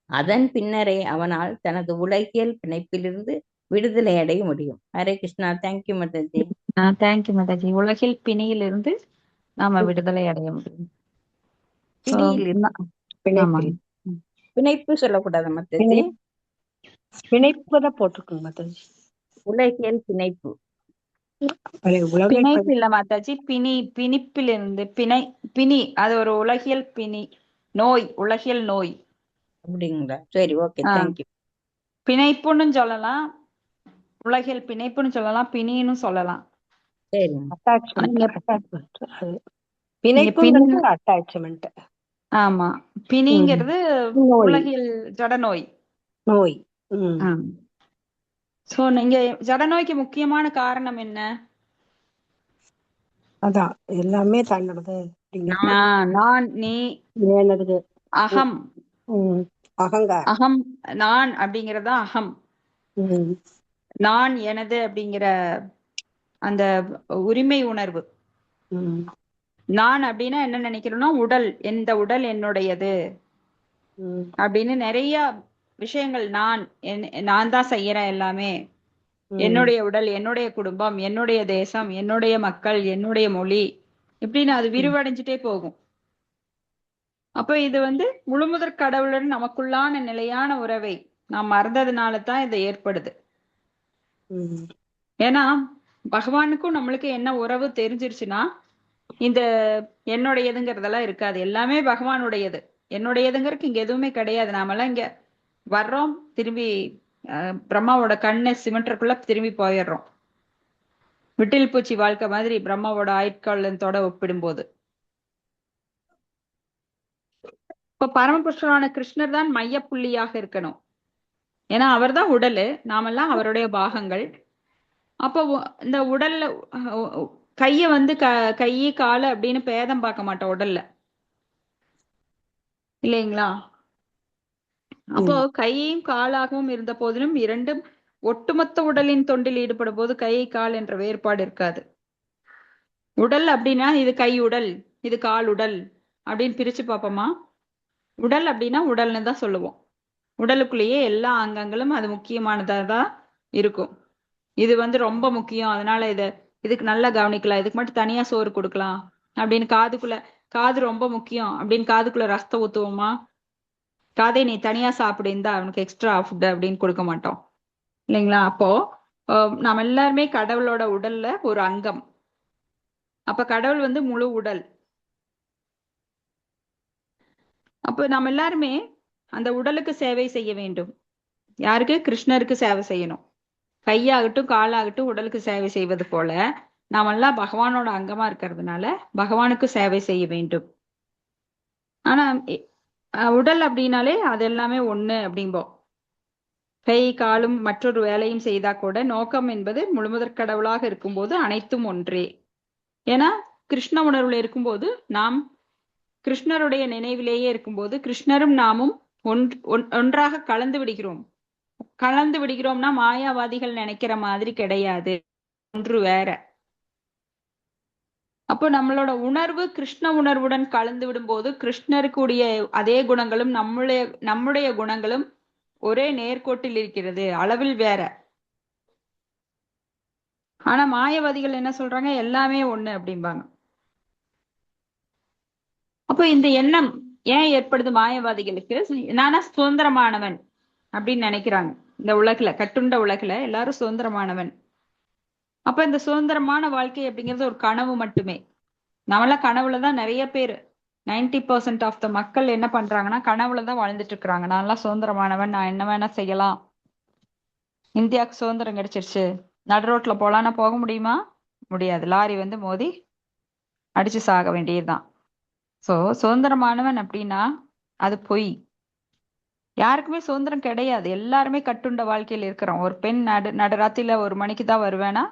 அதன் பின்னரே அவனால் தனது உலகியல் பிணைப்பிலிருந்து விடுதலை அடைய முடியும். ஹரே கிருஷ்ணா. தேங்க்யூ மாதாஜி. தேங்க்யூ மாதாஜி. உலகில் பிணியிலிருந்து நாம விடுதலை அடைய முடியும். பிணைப்பு சொல்லக்கூடாது மாதாஜி, பிணைப்பு தான் போட்டிருக்கோங்க மாதாஜி. உலகியல் பிணைப்பு. பிணைப்பு இல்ல மாதாஜி, பிணிப்பிலிருந்து பிணி அது ஒரு உலகியல் பிணி, நோய், உலகியல் நோய். அப்படிங்களா? சரி, ஓகே, தேங்க்யூ. பிணைப்புன்னு சொல்லலாம், உலகியல் பிணைப்புன்னு சொல்லலாம், பிணின்னு சொல்லலாம். சரி. அட்டாச்மெண்ட். ஆமா, பிணிங்கிறது உலகியல் ஜடநோய். நோய். சோ நீங்க ஜடநோய்க்கு முக்கியமான காரணம் என்ன? அதான் எல்லாமே தன்னோடது. நான், நீ, எனது, அகம், அகங்காரம். அகம், நான் அப்படிங்கறதா அகம். நான் எனது அப்படிங்கிற அந்த உரிமை உணர்வு. நான் அப்படின்னா என்ன நினைக்கிறோம்னா உடல், எந்த உடல் என்னுடையது அப்படின்னு நிறைய விஷயங்கள். நான் தான் செய்யறேன் எல்லாமே, என்னுடைய உடல், என்னுடைய குடும்பம், என்னுடைய தேசம், என்னுடைய மக்கள், என்னுடைய மொழி, இப்படின்னு அது விரிவடைஞ்சிட்டே போகும். அப்ப இது முழுமுதற் கடவுளுடன் நமக்குள்ளான நிலையான உறவை நாம் மறந்ததுனால தான் இது ஏற்படுது. ம். ஏன்னா பகவானுக்கும் நம்மளுக்கு என்ன உறவு தெரிஞ்சிருச்சுன்னா இந்த என்னுடையதுங்கிறதெல்லாம் இருக்காது. எல்லாமே பகவானுடையது. என்னுடையதுங்கிறதுக்கு இங்க எதுவுமே கிடையாது. நாமெல்லாம் இங்க வர்றோம், திரும்பி பிரம்மாவோட கண்ணை சிமெண்ட்ருக்குள்ள திரும்பி போயிடுறோம். விட்டில் பூச்சி வாழ்க்கை மாதிரி பிரம்மாவோட ஆயுட்காலத்தோட ஒப்பிடும்போது. இப்ப பரமபுருஷரான கிருஷ்ணர் தான் மையப்புள்ளியாக இருக்கணும். ஏன்னா அவர் தான் உடல், நாமெல்லாம் அவருடைய பாகங்கள். அப்போ இந்த உடல்ல கைய கை காலு அப்படின்னு பேதம் பார்க்க மாட்டோம் உடல்ல, இல்லைங்களா? அப்போ கையும் காலாகவும் இருந்த போதிலும் இரண்டும் ஒட்டுமொத்த உடலின் தொண்டில் ஈடுபடும் போது கை கால் என்ற வேறுபாடு இருக்காது. உடல் அப்படின்னா இது கை உடல், இது கால் உடல் அப்படின்னு பிரிச்சு பார்ப்போமா? உடல் அப்படின்னா உடல்னு தான் சொல்லுவோம். உடலுக்குள்ளேயே எல்லா அங்கங்களும் அது முக்கியமானதா தான் இருக்கும். இது ரொம்ப முக்கியம், அதனால இதுக்கு நல்லா கவனிக்கலாம், இதுக்கு மட்டும் தனியா சோறு கொடுக்கலாம் அப்படின்னு காது ரொம்ப முக்கியம் அப்படின்னு காதுக்குள்ள ரசத்தை ஊத்துவோமா? காதை நீ தனியா சாப்பிடு, இருந்தா அவனுக்கு எக்ஸ்ட்ரா ஃபுட் அப்படின்னு கொடுக்க மாட்டோம், இல்லைங்களா? அப்போ நாம் எல்லாருமே கடவுளோட உடல்ல ஒரு அங்கம். அப்ப கடவுள் முழு உடல். அப்ப நாம் எல்லாருமே அந்த உடலுக்கு சேவை செய்ய வேண்டும். யாருக்கு? கிருஷ்ணருக்கு சேவை செய்யணும். கையாகட்டும் காலாகட்டும் உடலுக்கு சேவை செய்வது போல நாமெல்லாம் பகவானோட அங்கமா இருக்கிறதுனால பகவானுக்கு சேவை செய்ய வேண்டும். ஆனா உடல் அப்படின்னாலே அது எல்லாமே ஒண்ணு அப்படிம்போம். கை காலும் மற்றொரு வேலையும் செய்தா கூட நோக்கம் என்பது முழுமுதற் கடவுளாக இருக்கும்போது அனைத்தும் ஒன்றே. ஏன்னா கிருஷ்ண உணர்வுல இருக்கும்போது நாம் கிருஷ்ணருடைய நினைவிலேயே இருக்கும்போது கிருஷ்ணரும் நாமும் ஒன்றாக கலந்து விடுகிறோம். கலந்து விடுகிறோம்னா மாயாவாதிகள் நினைக்கிற மாதிரி கிடையாது, ஒன்று வேற. அப்போ நம்மளோட உணர்வு கிருஷ்ண உணர்வுடன் கலந்து விடும்போது கிருஷ்ணருக்குடைய அதே குணங்களும் நம்முடைய குணங்களும் ஒரே நேர்கோட்டில் இருக்கிறது, அளவில் வேற. ஆனா மாயவாதிகள் என்ன சொல்றாங்க? எல்லாமே ஒண்ணு அப்படிம்பாங்க. அப்போ இந்த எண்ணம் ஏன் ஏற்படுது மாயவாதிகளுக்கு? நானா சுதந்திரமானவன் அப்படின்னு நினைக்கிறாங்க. இந்த உலகுல, கட்டுண்ட உலகுல எல்லாரும் சுதந்திரமானவன். அப்ப இந்த சுதந்திரமான வாழ்க்கை அப்படிங்கிறது ஒரு கனவு மட்டுமே. நம்மளாம் கனவுலதான் நிறைய பேர் 90% ஆஃப் த மக்கள் என்ன பண்றாங்கன்னா கனவுலதான் வாழ்ந்துட்டு இருக்கிறாங்க. நான்லாம் சுதந்திரமானவன், நான் என்ன வேணா செய்யலாம், இந்தியாவுக்கு சுதந்திரம் கிடைச்சிருச்சு, நடு ரோட்ல போலான்னா போக முடியுமா? முடியாது. லாரி மோதி அடிச்சு சாக வேண்டியதுதான். சோ சுதந்திரமானவன் அப்படின்னா அது பொய். யாருக்குமே சுதந்திரம் கிடையாது. எல்லாருமே கட்டுண்ட வாழ்க்கையில் இருக்கிறோம். ஒரு பெண் நடுராத்திரில 1 மணிக்கு தான் வருவேனா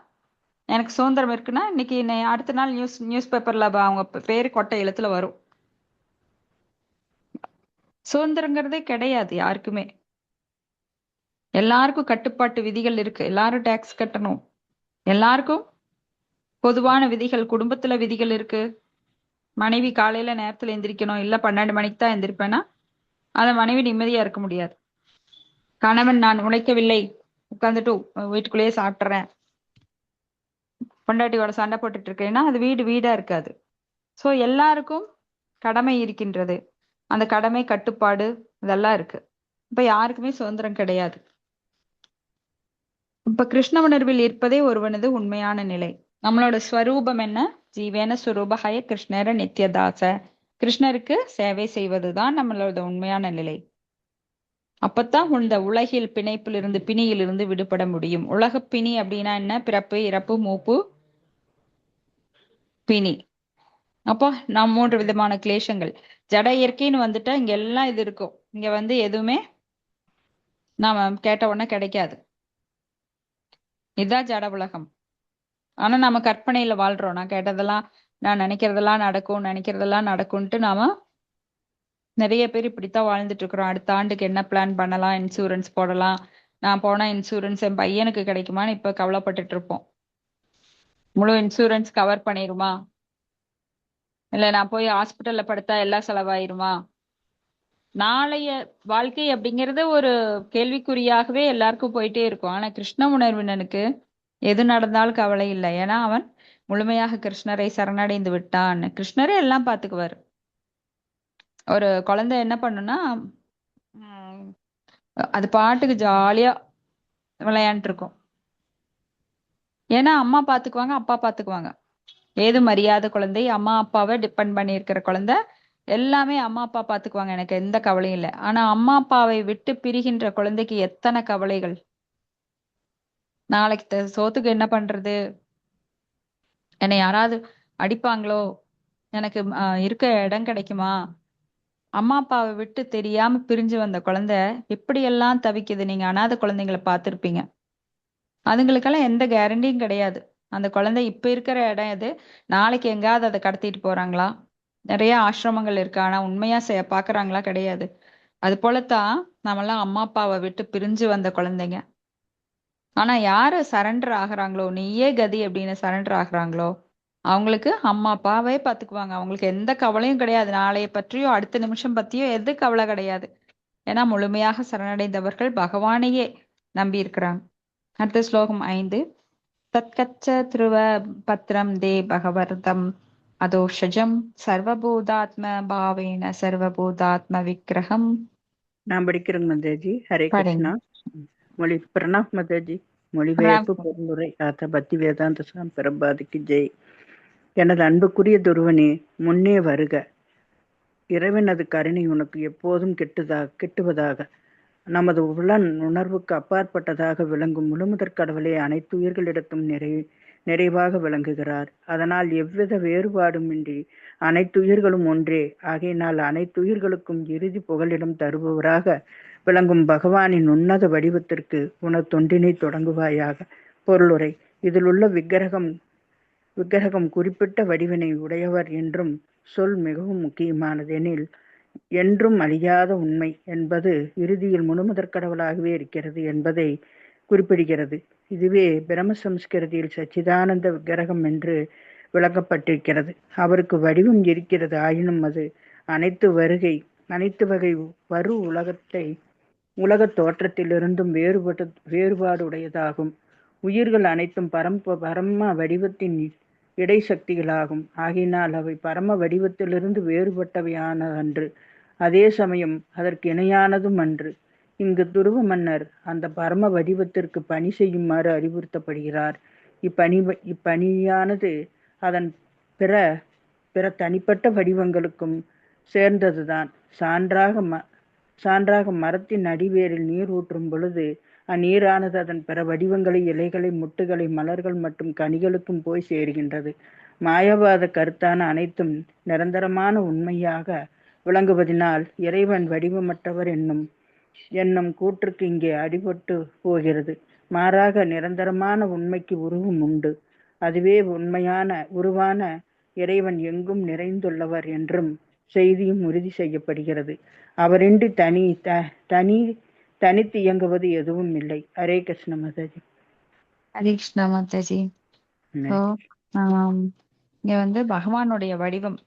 எனக்கு சுதந்திரம் இருக்குன்னா இன்னைக்கு அடுத்த நாள் நியூஸ் பேப்பர்ல அவங்க பேரு கொட்டை எழுத்துல வரும். சுதந்திரங்கிறதே கிடையாது யாருக்குமே. எல்லாருக்கும் கட்டுப்பாட்டு விதிகள் இருக்கு. எல்லாரும் டாக்ஸ் கட்டணும். எல்லாருக்கும் பொதுவான விதிகள், குடும்பத்துல விதிகள் இருக்கு. மனைவி காலையில நேரத்துல எந்திரிக்கணும், இல்ல 12 மணிக்கு தான் எந்திரிப்பேன்னா அந்த மனைவி நிம்மதியா இருக்க முடியாது. கணவன் நான் உழைக்கவில்லை, உட்காந்துட்டு வீட்டுக்குள்ளேயே சாப்பிட்டுறேன், பொண்டாட்டியோட சண்டை போட்டுட்டு இருக்கேன்னா அது வீடா இருக்காது. சோ எல்லாருக்கும் கடமை இருக்கின்றது. அந்த கடமை, கட்டுப்பாடு இதெல்லாம் இருக்கு. இப்ப யாருக்குமே சுதந்திரம் கிடையாது. இப்ப கிருஷ்ண உணர்வில் இருப்பதே ஒருவனது உண்மையான நிலை. நம்மளோட ஸ்வரூபம் என்ன? ஜீவேன சுரூபஹய கிருஷ்ணர நித்யதாச. கிருஷ்ணருக்கு சேவை செய்வதுதான் நம்மளோட உண்மையான நிலை. அப்பத்தான் இந்த உலகில் பிணியிலிருந்து விடுபட முடியும். உலக பிணி அப்படின்னா என்ன? பிறப்பு, இறப்பு, மூப்பு, பிணி. அப்போ நாம் 3 விதமான கிளேசங்கள். ஜட இயற்கைன்னு வந்துட்டா இங்க எல்லாம் இது இருக்கும். இங்க எதுவுமே நாம கேட்ட உடனே கிடைக்காது. இதுதான் ஜட உலகம். ஆனா நாம கற்பனையில வாழ்றோம். நான் நினைக்கிறதெல்லாம் நடக்கும்ட்டு நாம நிறைய பேர் இப்படித்தான் வாழ்ந்துட்டு இருக்கிறோம். அடுத்த ஆண்டுக்கு என்ன பிளான் பண்ணலாம், இன்சூரன்ஸ் போடலாம், நான் போனா இன்சூரன்ஸ் என் பையனுக்கு கிடைக்குமான்னு இப்ப கவலைப்பட்டுட்டு இருப்போம். முழு இன்சூரன்ஸ் கவர் பண்ணிருமா, இல்ல நான் போய் ஹாஸ்பிட்டல்ல படுத்தா எல்லாம் செலவாயிருமா? நாளைய வாழ்க்கை அப்படிங்கிறது ஒரு கேள்விக்குறியாகவே எல்லாருக்கும் போயிட்டே இருக்கும். ஆனா கிருஷ்ண உணர்வினனுக்கு எது நடந்தாலும் கவலை இல்லை. ஏன்னா அவன் முழுமையாக கிருஷ்ணரை சரணடைந்து விட்டான். கிருஷ்ணரே எல்லாம் பாத்துக்குவாரு. ஒரு குழந்தை என்ன பண்ணுன்னா உம், அது பாட்டுக்கு ஜாலியா விளையாண்டுட்டு இருக்கும். ஏன்னா அம்மா பாத்துக்குவாங்க, அப்பா பாத்துக்குவாங்க. ஏது மரியாதை குழந்தை, அம்மா அப்பாவை டிபெண்ட் பண்ணி இருக்கிற குழந்தை, எல்லாமே அம்மா அப்பா பாத்துக்குவாங்க, எனக்கு எந்த கவலையும் இல்லை. ஆனா அம்மா அப்பாவை விட்டு பிரிகின்ற குழந்தைக்கு எத்தனை கவலைகள். நாளைக்கு சோத்துக்கு என்ன பண்றது, என்னை யாராவது அடிப்பாங்களோ, எனக்கு இருக்க இடம் கிடைக்குமா, அம்மா அப்பாவை விட்டு தெரியாம பிரிஞ்சு வந்த குழந்தை எப்படியெல்லாம் தவிக்குது. நீங்க அனாதை குழந்தைங்களை பார்த்திருப்பீங்க. அதுங்களுக்கெல்லாம் எந்த கேரண்டியும் கிடையாது. அந்த குழந்தை இப்ப இருக்கிற இடம் எது, நாளைக்கு எங்காவது அதை கடத்திட்டு போறாங்களா? நிறைய ஆசிரமங்கள் இருக்கு, ஆனா உண்மையா பாக்குறாங்களா? கிடையாது. அது போலத்தான் நம்மெல்லாம் அம்மா அப்பாவை விட்டு பிரிஞ்சு வந்த குழந்தைங்க. ஆனா யாரு சரண்டர் ஆகுறாங்களோ, நீயே கதி அப்படின்னு சரண்டர் ஆகுறாங்களோ, அவங்களுக்கு அம்மா அப்பாவே பாத்துக்குவாங்க. அவங்களுக்கு எந்த கவலையும் கிடையாது, நாளைய பற்றியோ அடுத்த நிமிஷம் பத்தியோ எது கவலை கிடையாது. ஏன்னா முழுமையாக சரணடைந்தவர்கள் பகவானையே நம்பி இருக்கிறாங்க. அடுத்த ஸ்லோகம் 5. தத்கச்ச த்ருவ பத்ரம் தே பகவர்தம் அதோஷஜம் சர்வபூதாத்ம பாவேன சர்வபூதாத்ம விக்கிரகம். நான் படிக்கிறேங்க மாதாஜி. ஹரே படிங்க. கிருஷ்ணா. மொழி பிரணாப் மாதாஜி. மொழிபெயர்ப்பு பொருளுரை ஆத்த பக்தி வேதாந்த சாமி பிரபாதிக்கு ஜெய். எனது அன்புக்குரிய துருவனே, முன்னே வருக. இறைவனது கருணை உனக்கு எப்போதும் கிட்டுவதாக. நமது உளன் உணர்வுக்கு அப்பாற்பட்டதாக விளங்கும் முழுமுதற் கடவுளே அனைத்து உயிர்களிடத்தும் நிறைவாக விளங்குகிறார். அதனால் எவ்வித வேறுபாடுமின்றி அனைத்து உயிர்களும் ஒன்றே. ஆகையினால் அனைத்து உயிர்களுக்கும் இறுதி புகலிடம் தருபவராக விளங்கும் பகவானின் உன்னத வடிவத்திற்கு உனது தொண்டினை தொடங்குவாயாக. பொருளுரை. இதில் உள்ள விக்கிரகம் குறிப்பிட்ட வடிவினை உடையவர் என்றும் சொல் மிகவும் முக்கியமானது. எனில் என்றும் அழியாத உண்மை என்பது இறுதியில் முழுமுதற் கடவுளாகவே இருக்கிறது என்பதை குறிப்பிடுகிறது. இதுவே பிரம்ம சம்ஸ்கிருதியில் சச்சிதானந்த விக்கிரகம் என்று விளக்கப்பட்டிருக்கிறது. அவருக்கு வடிவம் இருக்கிறது, ஆயினும் அது அனைத்து வகை வரு உலகத் தோற்றத்திலிருந்தும் வேறுபாடு உடையதாகும். உயிர்கள் அனைத்தும் பரம வடிவத்தின் இடைசக்திகளாகும். ஆகையினால் அவை பரம வடிவத்திலிருந்து வேறுபட்டவையானதன்று, அதே சமயம் அதற்கு இணையானதும் அன்று. இங்கு துருவ மன்னர் அந்த பரம வடிவத்திற்கு பணி செய்யுமாறு அறிவுறுத்தப்படுகிறார். இப்பணியானது அதன் பிற தனிப்பட்ட வடிவங்களுக்கும் சேர்ந்ததுதான். சான்றாக மரத்தின் அடிவேரில் நீர் ஊற்றும் பொழுது அந்நீரானது அதன் பிற வடிவங்களை, இலைகளை, முட்டுகளை, மலர்கள் மற்றும் கனிகளுக்கும் போய் சேருகின்றது. மாயவாத கருத்தான அனைத்தும் நிரந்தரமான உண்மையாக விளங்குவதனால் இறைவன் வடிவமற்றவர் என்னும் கூற்றுக்கு இங்கே அடிபட்டு போகிறது. மாறாக நிரந்தரமான உண்மைக்கு உருவம் உண்டு. அதுவே உருவான இறைவன் எங்கும் நிறைந்துள்ளவர் என்றும் செய்தியும் உறுதி செய்யப்படுகிறது. அவரின்றி தனித்து இயங்குவது எதுவும் இல்லை. ஹரே கிருஷ்ண மாதாஜி. ஹரே கிருஷ்ணா மாதாஜி. இங்க பகவானுடைய வடிவம்,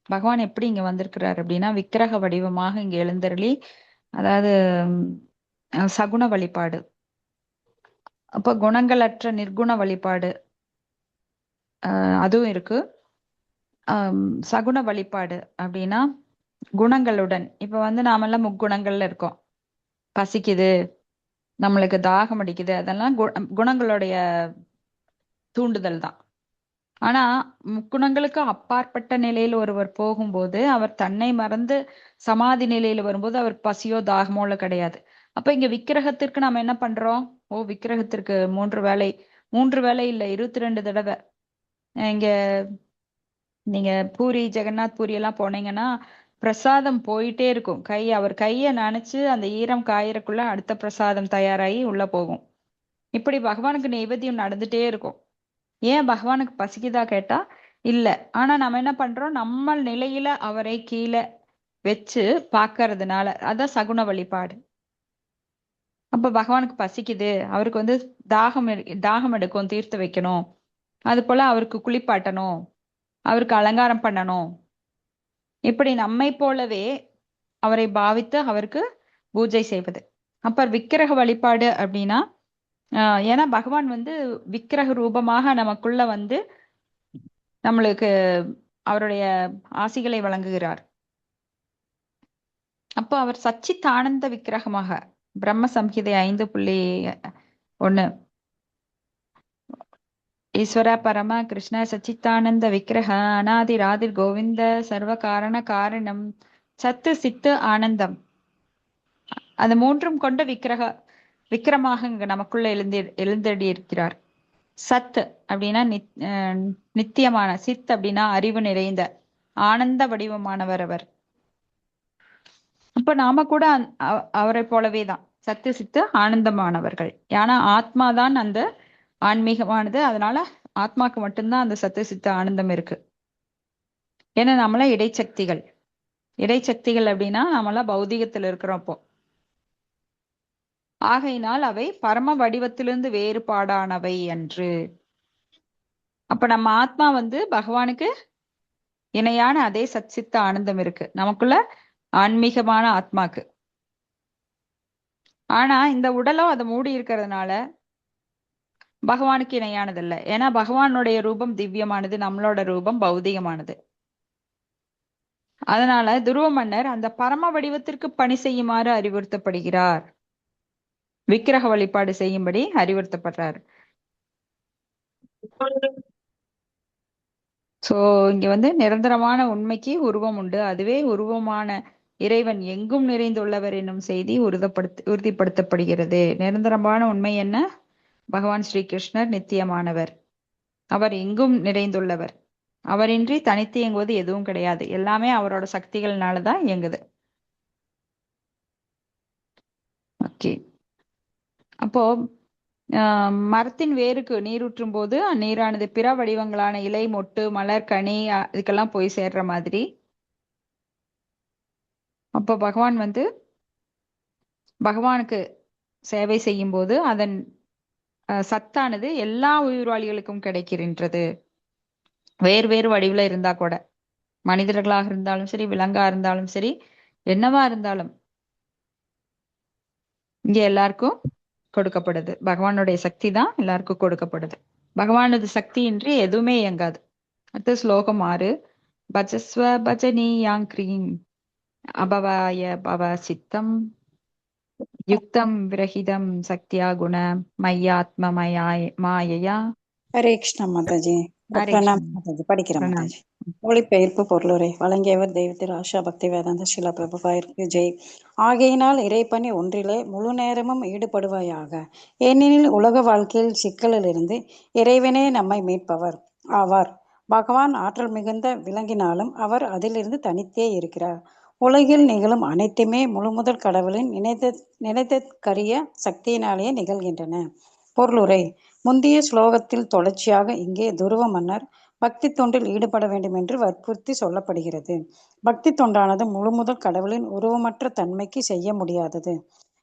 பகவான் எப்படி இங்க வந்திருக்கிறார் அப்படின்னா விக்கிரக வடிவமாக இங்க எழுந்தருளி, அதாவது சகுன வழிபாடு, அப்ப குணங்களற்ற நிர்குண வழிபாடு அதுவும் இருக்கு. சகுன வழிபாடு அப்படின்னா குணங்களுடன். இப்ப நாமெல்லாம் முக்குணங்கள்ல இருக்கோம். பசிக்குது, நம்மளுக்கு தாகம் அடிக்குது, அதெல்லாம் குணங்களுடைய தூண்டுதல் தான். ஆனா முக்குணங்களுக்கு அப்பாற்பட்ட நிலையில் ஒருவர் போகும்போது, அவர் தன்னை மறந்து சமாதி நிலையில வரும்போது அவர் பசியோ தாகமோ கிடையாது. அப்ப இங்க விக்கிரகத்திற்கு நாம என்ன பண்றோம்? விக்கிரகத்திற்கு 3 வேளை இல்ல, 22 தடவை. இங்க நீங்க பூரி, ஜெகநாத் பூரி எல்லாம் போனீங்கன்னா பிரசாதம் போயிட்டே இருக்கும். அவர் கைய நினைச்சு அந்த ஈரம் காயறக்குள்ள அடுத்த பிரசாதம் தயாராகி உள்ள போகும். இப்படி பகவானுக்கு நைவேத்தியம் நடந்துட்டே இருக்கும். ஏன் பகவானுக்கு பசிக்குதா கேட்டா இல்ல. ஆனா நம்ம என்ன பண்றோம், நம்ம நிலையில அவரை கீழே வச்சு பாக்குறதுனால அதான் சகுன வழிபாடு. அப்ப பகவானுக்கு பசிக்குது, அவருக்கு தாகம் எடுக்கும், தீர்த்து வைக்கணும், அது போல அவருக்கு குளிப்பாட்டணும், அவருக்கு அலங்காரம் பண்ணணும். இப்படி நம்மை போலவே அவரை பாவித்து அவருக்கு பூஜை செய்வது. அப்ப விக்கிரக வழிபாடு அப்படின்னா ஏன்னா பகவான் விக்கிரக ரூபமாக நமக்குள்ள நம்மளுக்கு அவருடைய ஆசிகளை வழங்குகிறார். அப்போ அவர் சச்சித் ஆனந்த விக்கிரகமாக பிரம்ம சம்ஹிதை 5.1 ஈஸ்வர பரம கிருஷ்ண சச்சித்தானந்த விக்கிரக அநாதி ராதிர் கோவிந்த சர்வ காரண காரணம் சத்து சித்து ஆனந்தம் அந்த மூன்றும் கொண்ட விக்கிரமாக இங்க நமக்குள்ள எழுந்தடி இருக்கிறார். சத் அப்படின்னா நித்தியமான, சித் அப்படின்னா அறிவு நிறைந்த, ஆனந்த வடிவமானவர் அவர். அப்ப நாம கூட அவரை போலவே தான் சத்து சித்து ஆனந்தமானவர்கள். ஏன்னா ஆத்மாதான் அந்த ஆன்மீகமானது. அதனால ஆத்மாக்கு மட்டும்தான் அந்த சத்து சித்து ஆனந்தம் இருக்கு. ஏன்னா நம்மள இடைச்சக்திகள் அப்படின்னா நம்மள பௌதிகத்துல இருக்கிறோம். ஆகையினால் அவை பரம வடிவத்திலிருந்து வேறுபாடானவை என்று. அப்ப நம்ம ஆத்மா பகவானுக்கு இணையான அதே சச்சித்த ஆனந்தம் இருக்கு நமக்குள்ள, ஆன்மீகமான ஆத்மாக்கு. ஆனா இந்த உடலோ அதை மூடி இருக்கிறதுனால பகவானுக்கு இணையானது இல்லை. ஏன்னா பகவானுடைய ரூபம் திவ்யமானது, நம்மளோட ரூபம் பௌதிகமானது. அதனால துருவ மன்னர் அந்த பரம வடிவத்திற்கு பணி செய்யுமாறு அறிவுறுத்தப்படுகிறார். விக்கிரக வழிபாடு செய்யும்படி அறிவுறுத்தப்படுறார். சோ இங்க நிரந்தரமான உண்மைக்கு உருவம் உண்டு. அதுவே உருவமான இறைவன் எங்கும் நிறைந்துள்ளவர் என்னும் செய்தி உறுதிப்படுத்தப்படுகிறது. நிரந்தரமான உண்மை என்ன? பகவான் ஸ்ரீகிருஷ்ணர் நித்தியமானவர், அவர் எங்கும் நிறைந்துள்ளவர். அவரின்றி தனித்து இயங்குவது எதுவும் கிடையாது. எல்லாமே அவரோட சக்திகள்னாலதான் இயங்குது. ஓகே. அப்போ மரத்தின் வேருக்கு நீரூற்றும் போது அந்நீரானது பிற வடிவங்களான இலை, மொட்டு, மலர், கனி இதுக்கெல்லாம் போய் சேர்ற மாதிரி, அப்போ பகவானுக்கு சேவை செய்யும் போது அதன் சத்தானது எல்லா உயிர்வாளிகளுக்கும் கிடைக்கின்றது. வேறு வேறு வடிவுல இருந்தா கூட, மனிதர்களாக இருந்தாலும் சரி, விலங்கா இருந்தாலும் சரி, என்னவா இருந்தாலும் இங்க எல்லாருக்கும் கொடுக்கப்படுது. பகவானுடைய சக்தி தான் எல்லாருக்கும் கொடுக்கப்படுது. பகவானது சக்தி இன்றி எதுவுமே இயங்காது. அடுத்த ஸ்லோகம் 6. பஜஸ்வ பஜனீயாங்க்ரீம் அபவாய பவ சித்தம் யுக்தம் விரஹிதம் சக்தியா குண மையாத்ம மாயையா. ஹரே கிருஷ்ணா மாதாஜி. ஹரே பிரணாம் கிருஷ்ணா. மாதாஜி. படிக்கிறேன் பிரணாம். மாதாஜி. மொழிபெயர்ப்பு பொருளுரை வழங்கியவர் தெய்வத்தில் ஆஷா பக்தி வேதாந்த ஸ்ரீலா பிரபுபாயிற்கு ஜெய். ஆகையினால் இறைப்பணி ஒன்றிலே முழு நேரமும் ஈடுபடுவாயாக. ஏனெனில் உலக வாழ்க்கையில் சிக்கலிலிருந்து இறைவனே நம்மை மீட்பவர் ஆவார். பகவான் ஆற்றல் மிகுந்த விளங்கினாலும் அவர் அதிலிருந்து தனித்தே இருக்கிறார். உலகில் நிகழும் அனைத்துமே முழுமுதல் கடவுளின் நினைத்தற்கரிய சக்தியினாலேயே நிகழ்கின்றன. பொருளுரை. முந்தைய ஸ்லோகத்தில் தொடர்ச்சியாக இங்கே துருவ மன்னர் பக்தி தொண்டில் ஈடுபட வேண்டும் என்று வற்புறுத்தி சொல்லப்படுகிறது. பக்தி தொண்டானது முழுமுதல் கடவுளின் உருவமற்ற தன்மைக்கு செய்ய முடியாதது.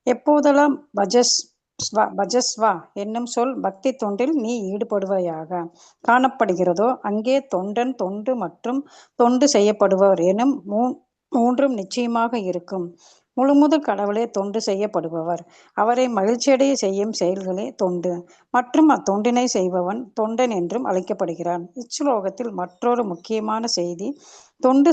எப்போதெல்லாம் பஜஸ்வா என்னும் சொல் பக்தி தொண்டில் நீ ஈடுபடுவாயாக காணப்படுகிறதோ அங்கே தொண்டன், தொண்டு மற்றும் தொண்டு செய்யப்படுபவர் எனும் மூன்றும் நிச்சயமாக இருக்கும். முழுமுதல் கடவுளே தொண்டு செய்யப்படுபவர். அவரை மகிழ்ச்சியடைய செய்யும் செயல்களே தொண்டு. மற்றும் அத்தொண்டினை செய்பவன் தொண்டன் என்றும் அழைக்கப்படுகிறான். இச்சுலோகத்தில் மற்றொரு முக்கியமான செய்தி தொண்டு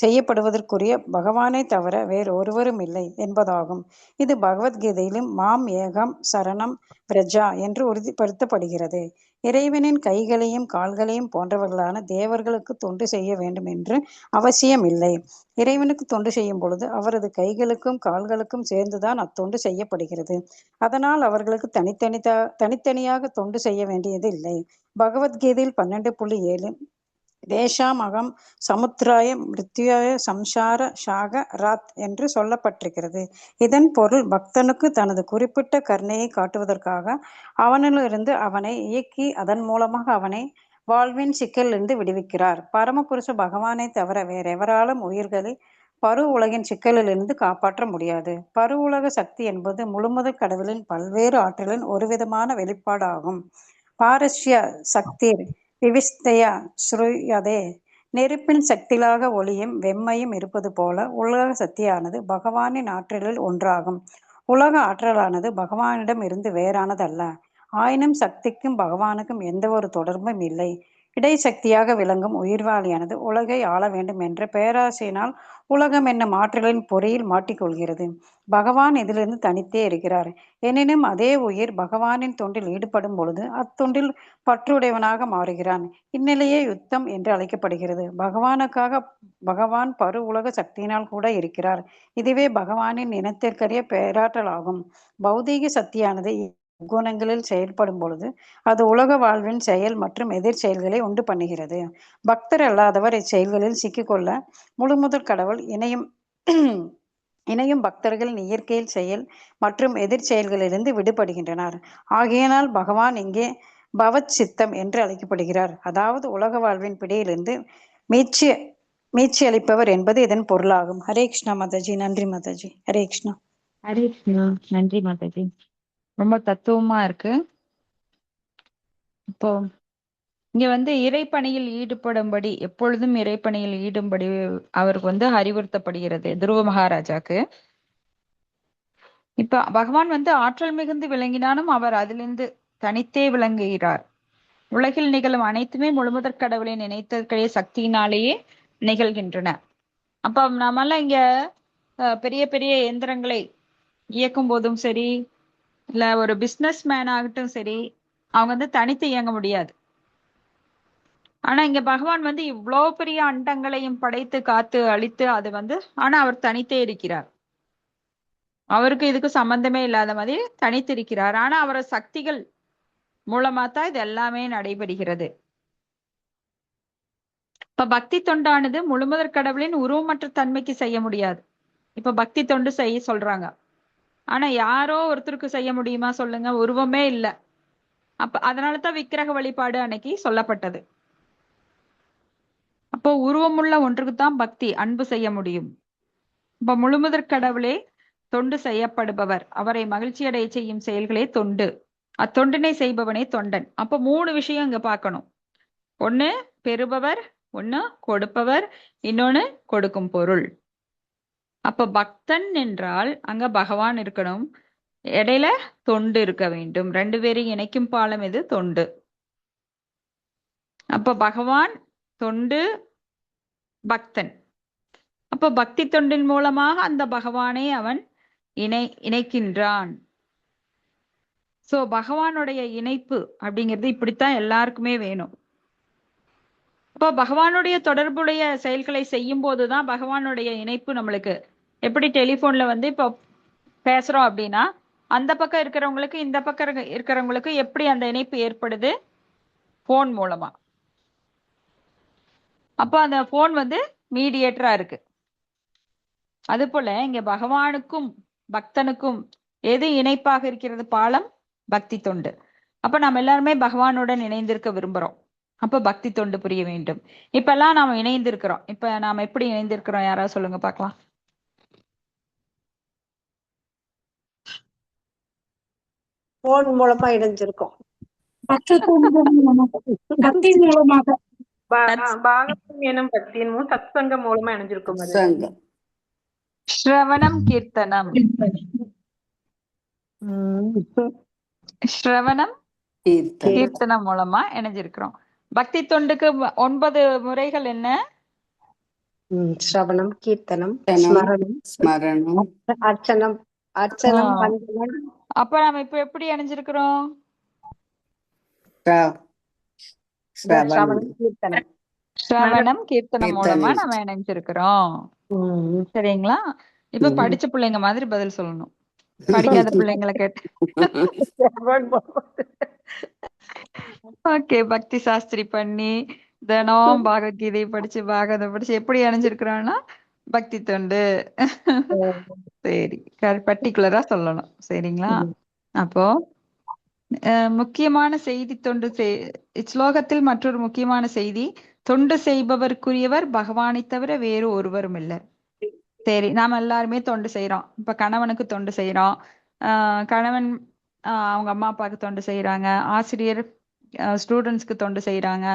செய்யப்படுவதற்குரிய பகவானை தவிர வேறு ஒருவரும் இல்லை என்பதாகும். இது பகவத்கீதையிலும் மாம் ஏகம் சரணம் பிரஜா என்று உறுதிப்படுத்தப்படுகிறது. இறைவனின் கைகளையும் கால்களையும் போன்றவர்களான தேவர்களுக்கு தொண்டு செய்ய வேண்டும் என்று அவசியம் இல்லை. இறைவனுக்கு தொண்டு செய்யும் பொழுது அவரது கைகளுக்கும் கால்களுக்கும் சேர்ந்துதான் அத்தொண்டு செய்யப்படுகிறது. அதனால் அவர்களுக்கு தனித்தனியாக தொண்டு செய்ய வேண்டியது இல்லை. பகவத்கீதையில் 12.7 தேஷாம் அகம் சமுத்திராய மிருத்யாய சம்சார ஷாக ராத் என்று சொல்லப்பட்டிருக்கிறது. இதன் பொருள் பக்தனுக்கு தனது குறிப்பிட்ட கருணையை காட்டுவதற்காக அவனிலிருந்து அவனை இயக்கி அதன் மூலமாக அவனை வாழ்வின் சிக்கலிலிருந்து விடுவிக்கிறார். பரமபுருஷ பகவானை தவிர வேறெவராலும் உயிர்களை பரு உலகின் சிக்கலிலிருந்து காப்பாற்ற முடியாது. பரு உலக சக்தி என்பது முழுமுதல் கடவுளின் பல்வேறு ஆற்றலின் ஒரு விதமான வெளிப்பாடாகும். பாரஸ்ய சக்திர் விவிஸ்தயா ஸ்ரூயதே. நெருப்பின் சக்தியாக ஒளியும் வெம்மையும் இருப்பது போல உலக சக்தியானது பகவானின் ஆற்றலில் ஒன்றாகும். உலக ஆற்றலானது பகவானிடம் இருந்து வேறானதல்ல. ஆயினும் சக்திக்கும் பகவானுக்கும் எந்த ஒரு தொடர்பும் இல்லை. இடைசக்தியாக விளங்கும் உயிர்வாளியானது உலகை ஆள வேண்டும் என்ற பேராசையினால் உலகம் என்னும் ஆற்றலின் பொறியில் மாட்டிக்கொள்கிறது. பகவான் இதிலிருந்து தனித்தே இருக்கிறார். எனினும் அதே உயிர் பகவானின் தொண்டில் ஈடுபடும் பொழுது அத்தொண்டில் பற்றுடையவனாக மாறுகிறான். இந்நிலையே யுத்தம் என்று அழைக்கப்படுகிறது. பகவான் பரு உலக சக்தியினால் கூட இருக்கிறார். இதுவே பகவானின் இனத்திற்கரிய பேராற்றலாகும். பௌதீக சக்தியானது குணங்களில் செயல்படும் பொழுது அது உலக வாழ்வின் செயல் மற்றும் எதிர் செயல்களை உண்டு பண்ணுகிறது. பக்தர் அல்லாதவர் இச்செயல்களில் சிக்கிக்கொள்ள முழுமுதற் கடவுள் இணையும் பக்தர்களின் இயற்கையில் செயல் மற்றும் எதிர் செயல்களிலிருந்து விடுபடுகின்றனர். ஆகையினால் பகவான் இங்கே பவத் சித்தம் என்று அழைக்கப்படுகிறார். அதாவது உலக வாழ்வின் பிடியிலிருந்து மீட்சி அளிப்பவர் என்பது இதன் பொருளாகும். ஹரே கிருஷ்ணா மாதாஜி. நன்றி மாதாஜி. ஹரே கிருஷ்ணா. ஹரே கிருஷ்ணா. நன்றி மாதாஜி. ரொம்ப தத்துவமா இருக்கு. இப்போ இங்க இறைப்பணியில் ஈடுபடும்படி, எப்பொழுதும் இறைப்பணியில் ஈடுபடி அவருக்கு அறிவுறுத்தப்படுகிறது துருவ மகாராஜாக்கு. இப்ப பகவான் ஆற்றல் மிகுந்து விளங்கினாலும் அவர் அதிலிருந்து தனித்தே விளங்குகிறார். உலகில் நிகழும் அனைத்துமே முழுமுதற் கடவுளை நினைத்தற்கரிய சக்தியினாலேயே நிகழ்கின்றன. அப்ப நம்மெல்லாம் இங்க பெரிய பெரிய இயந்திரங்களை இயக்கும் போதும் சரி, இல்ல ஒரு பிசினஸ் மேன் ஆகட்டும் சரி, அவங்க தனித்து இயங்க முடியாது. ஆனா இங்க பகவான் இவ்வளவு பெரிய அண்டங்களையும் படைத்து காத்து அழித்து அது ஆனா அவர் தனித்தே இருக்கிறார். அவருக்கு இதுக்கு சம்பந்தமே இல்லாத மாதிரி தனித்து இருக்கிறார். ஆனா அவரோட சக்திகள் மூலமா தான் இது எல்லாமே நடைபெறுகிறது. இப்ப பக்தி தொண்டானது முழுமுதற் கடவுளின் உருவமற்ற தன்மைக்கு செய்ய முடியாது. இப்ப பக்தி தொண்டு செய்ய சொல்றாங்க. ஆனா யாரோ ஒருத்தருக்கு செய்ய முடியுமா சொல்லுங்க? உருவமே இல்ல. அப்ப அதனாலதான் விக்கிரக வழிபாடு அன்னைக்கு சொல்லப்பட்டது. அப்போ உருவமுள்ள ஒன்றுக்குத்தான் பக்தி, அன்பு செய்ய முடியும். இப்ப முழுமுதற் கடவுளே தொண்டு செய்யப்படுபவர். அவரை மகிழ்ச்சி அடைய செய்யும் செயல்களே தொண்டு. அத்தொண்டினை செய்பவனே தொண்டன். அப்ப 3 விஷயம் இங்க பார்க்கணும். ஒண்ணு பெறுபவர், ஒண்ணு கொடுப்பவர், இன்னொன்னு கொடுக்கும் பொருள். அப்ப பக்தன் என்றால் அங்க பகவான் இருக்கணும், இடையில தொண்டு இருக்க வேண்டும். 2 பேரையும் இணைக்கும் பாலம் இது தொண்டு. அப்ப பகவான், தொண்டு, பக்தன். அப்ப பக்தி தொண்டின் மூலமாக அந்த பகவானை அவன் இணைக்கின்றான். சோ பகவானுடைய இணைப்பு அப்படிங்கிறது இப்படித்தான் எல்லாருக்குமே வேணும். அப்போ பகவானுடைய தொடர்புடைய செயல்களை செய்யும் போதுதான் பகவானுடைய இணைப்பு நம்மளுக்கு. எப்படி டெலிபோன்ல இப்போ பேசுறோம் அப்படின்னா அந்த பக்கம் இருக்கிறவங்களுக்கு இந்த பக்கம் இருக்கிறவங்களுக்கு எப்படி அந்த இணைப்பு ஏற்படுது? போன் மூலமா. அப்போ அந்த போன் மீடியேட்டரா இருக்கு. அது போல இங்க பகவானுக்கும் பக்தனுக்கும் எது இணைப்பாக இருக்கிறது? பாலம் பக்தி தொண்டு. அப்ப நம்ம எல்லாருமே பகவானுடன் இணைந்திருக்க விரும்புறோம். அப்ப பக்தி தொண்டு புரிய வேண்டும். இப்ப எல்லாம் நாம இணைந்திருக்கிறோம். இப்ப நாம எப்படி இணைந்திருக்கிறோம்? யாராவது சொல்லுங்க பார்க்கலாம். போன் மூலமா இணைஞ்சிருக்கோம். பக்தி மூலமாக பாகவதம் எனும் பக்தியின் மூலம் சத்சங்கம் மூலமா இணைஞ்சிருக்கோம். ஸ்ரவணம் கீர்த்தனம். ஸ்ரவணம் கீர்த்தனம் மூலமா இணைஞ்சிருக்கிறோம். பக்தி தொண்டுக்கு 9 முறைகள் என்ன? ஸ்ரவணம், கீர்த்தனம், ஸ்மரணம், அர்ச்சனம், வந்தனம். அப்ப நாம இப்ப எப்படி இணைஞ்சிருக்கிறோம்? ஸ்ரவணம் கீர்த்தனம் மூலமா நம்ம இணைஞ்சிருக்கிறோம். சரிங்களா? இப்ப படிச்ச பிள்ளைங்க மாதிரி பதில் சொல்லணும். படிக்காத பிள்ளைங்களை கேட்டு. ஓகே, பக்தி சாஸ்திரி பண்ணி தினம் பகவத்கீதை படிச்சு பாகவதம் படிச்சு எப்படி இணைஞ்சிருக்கிறோம்னா பக்தி தொண்டு. சரி, பர்டிகுலரா சொல்லணும். சரிங்களா? அப்போ முக்கியமான செய்தி தொண்டு ஸ்லோகத்தில் மற்றொரு முக்கியமான செய்தி, தொண்டு செய்பவருக்குரியவர் பகவானை தவிர வேறு ஒருவரும் இல்லை. சரி, நாம எல்லாருமே தொண்டு செய்யறோம். இப்ப கணவனுக்கு தொண்டு செய்யறோம், கணவன் அவங்க அம்மா அப்பாவுக்கு தொண்டு செய்யறாங்க, ஆசிரியர் ஸ்டூடெண்ட்ஸ்க்கு தொண்டு செய்யறாங்க.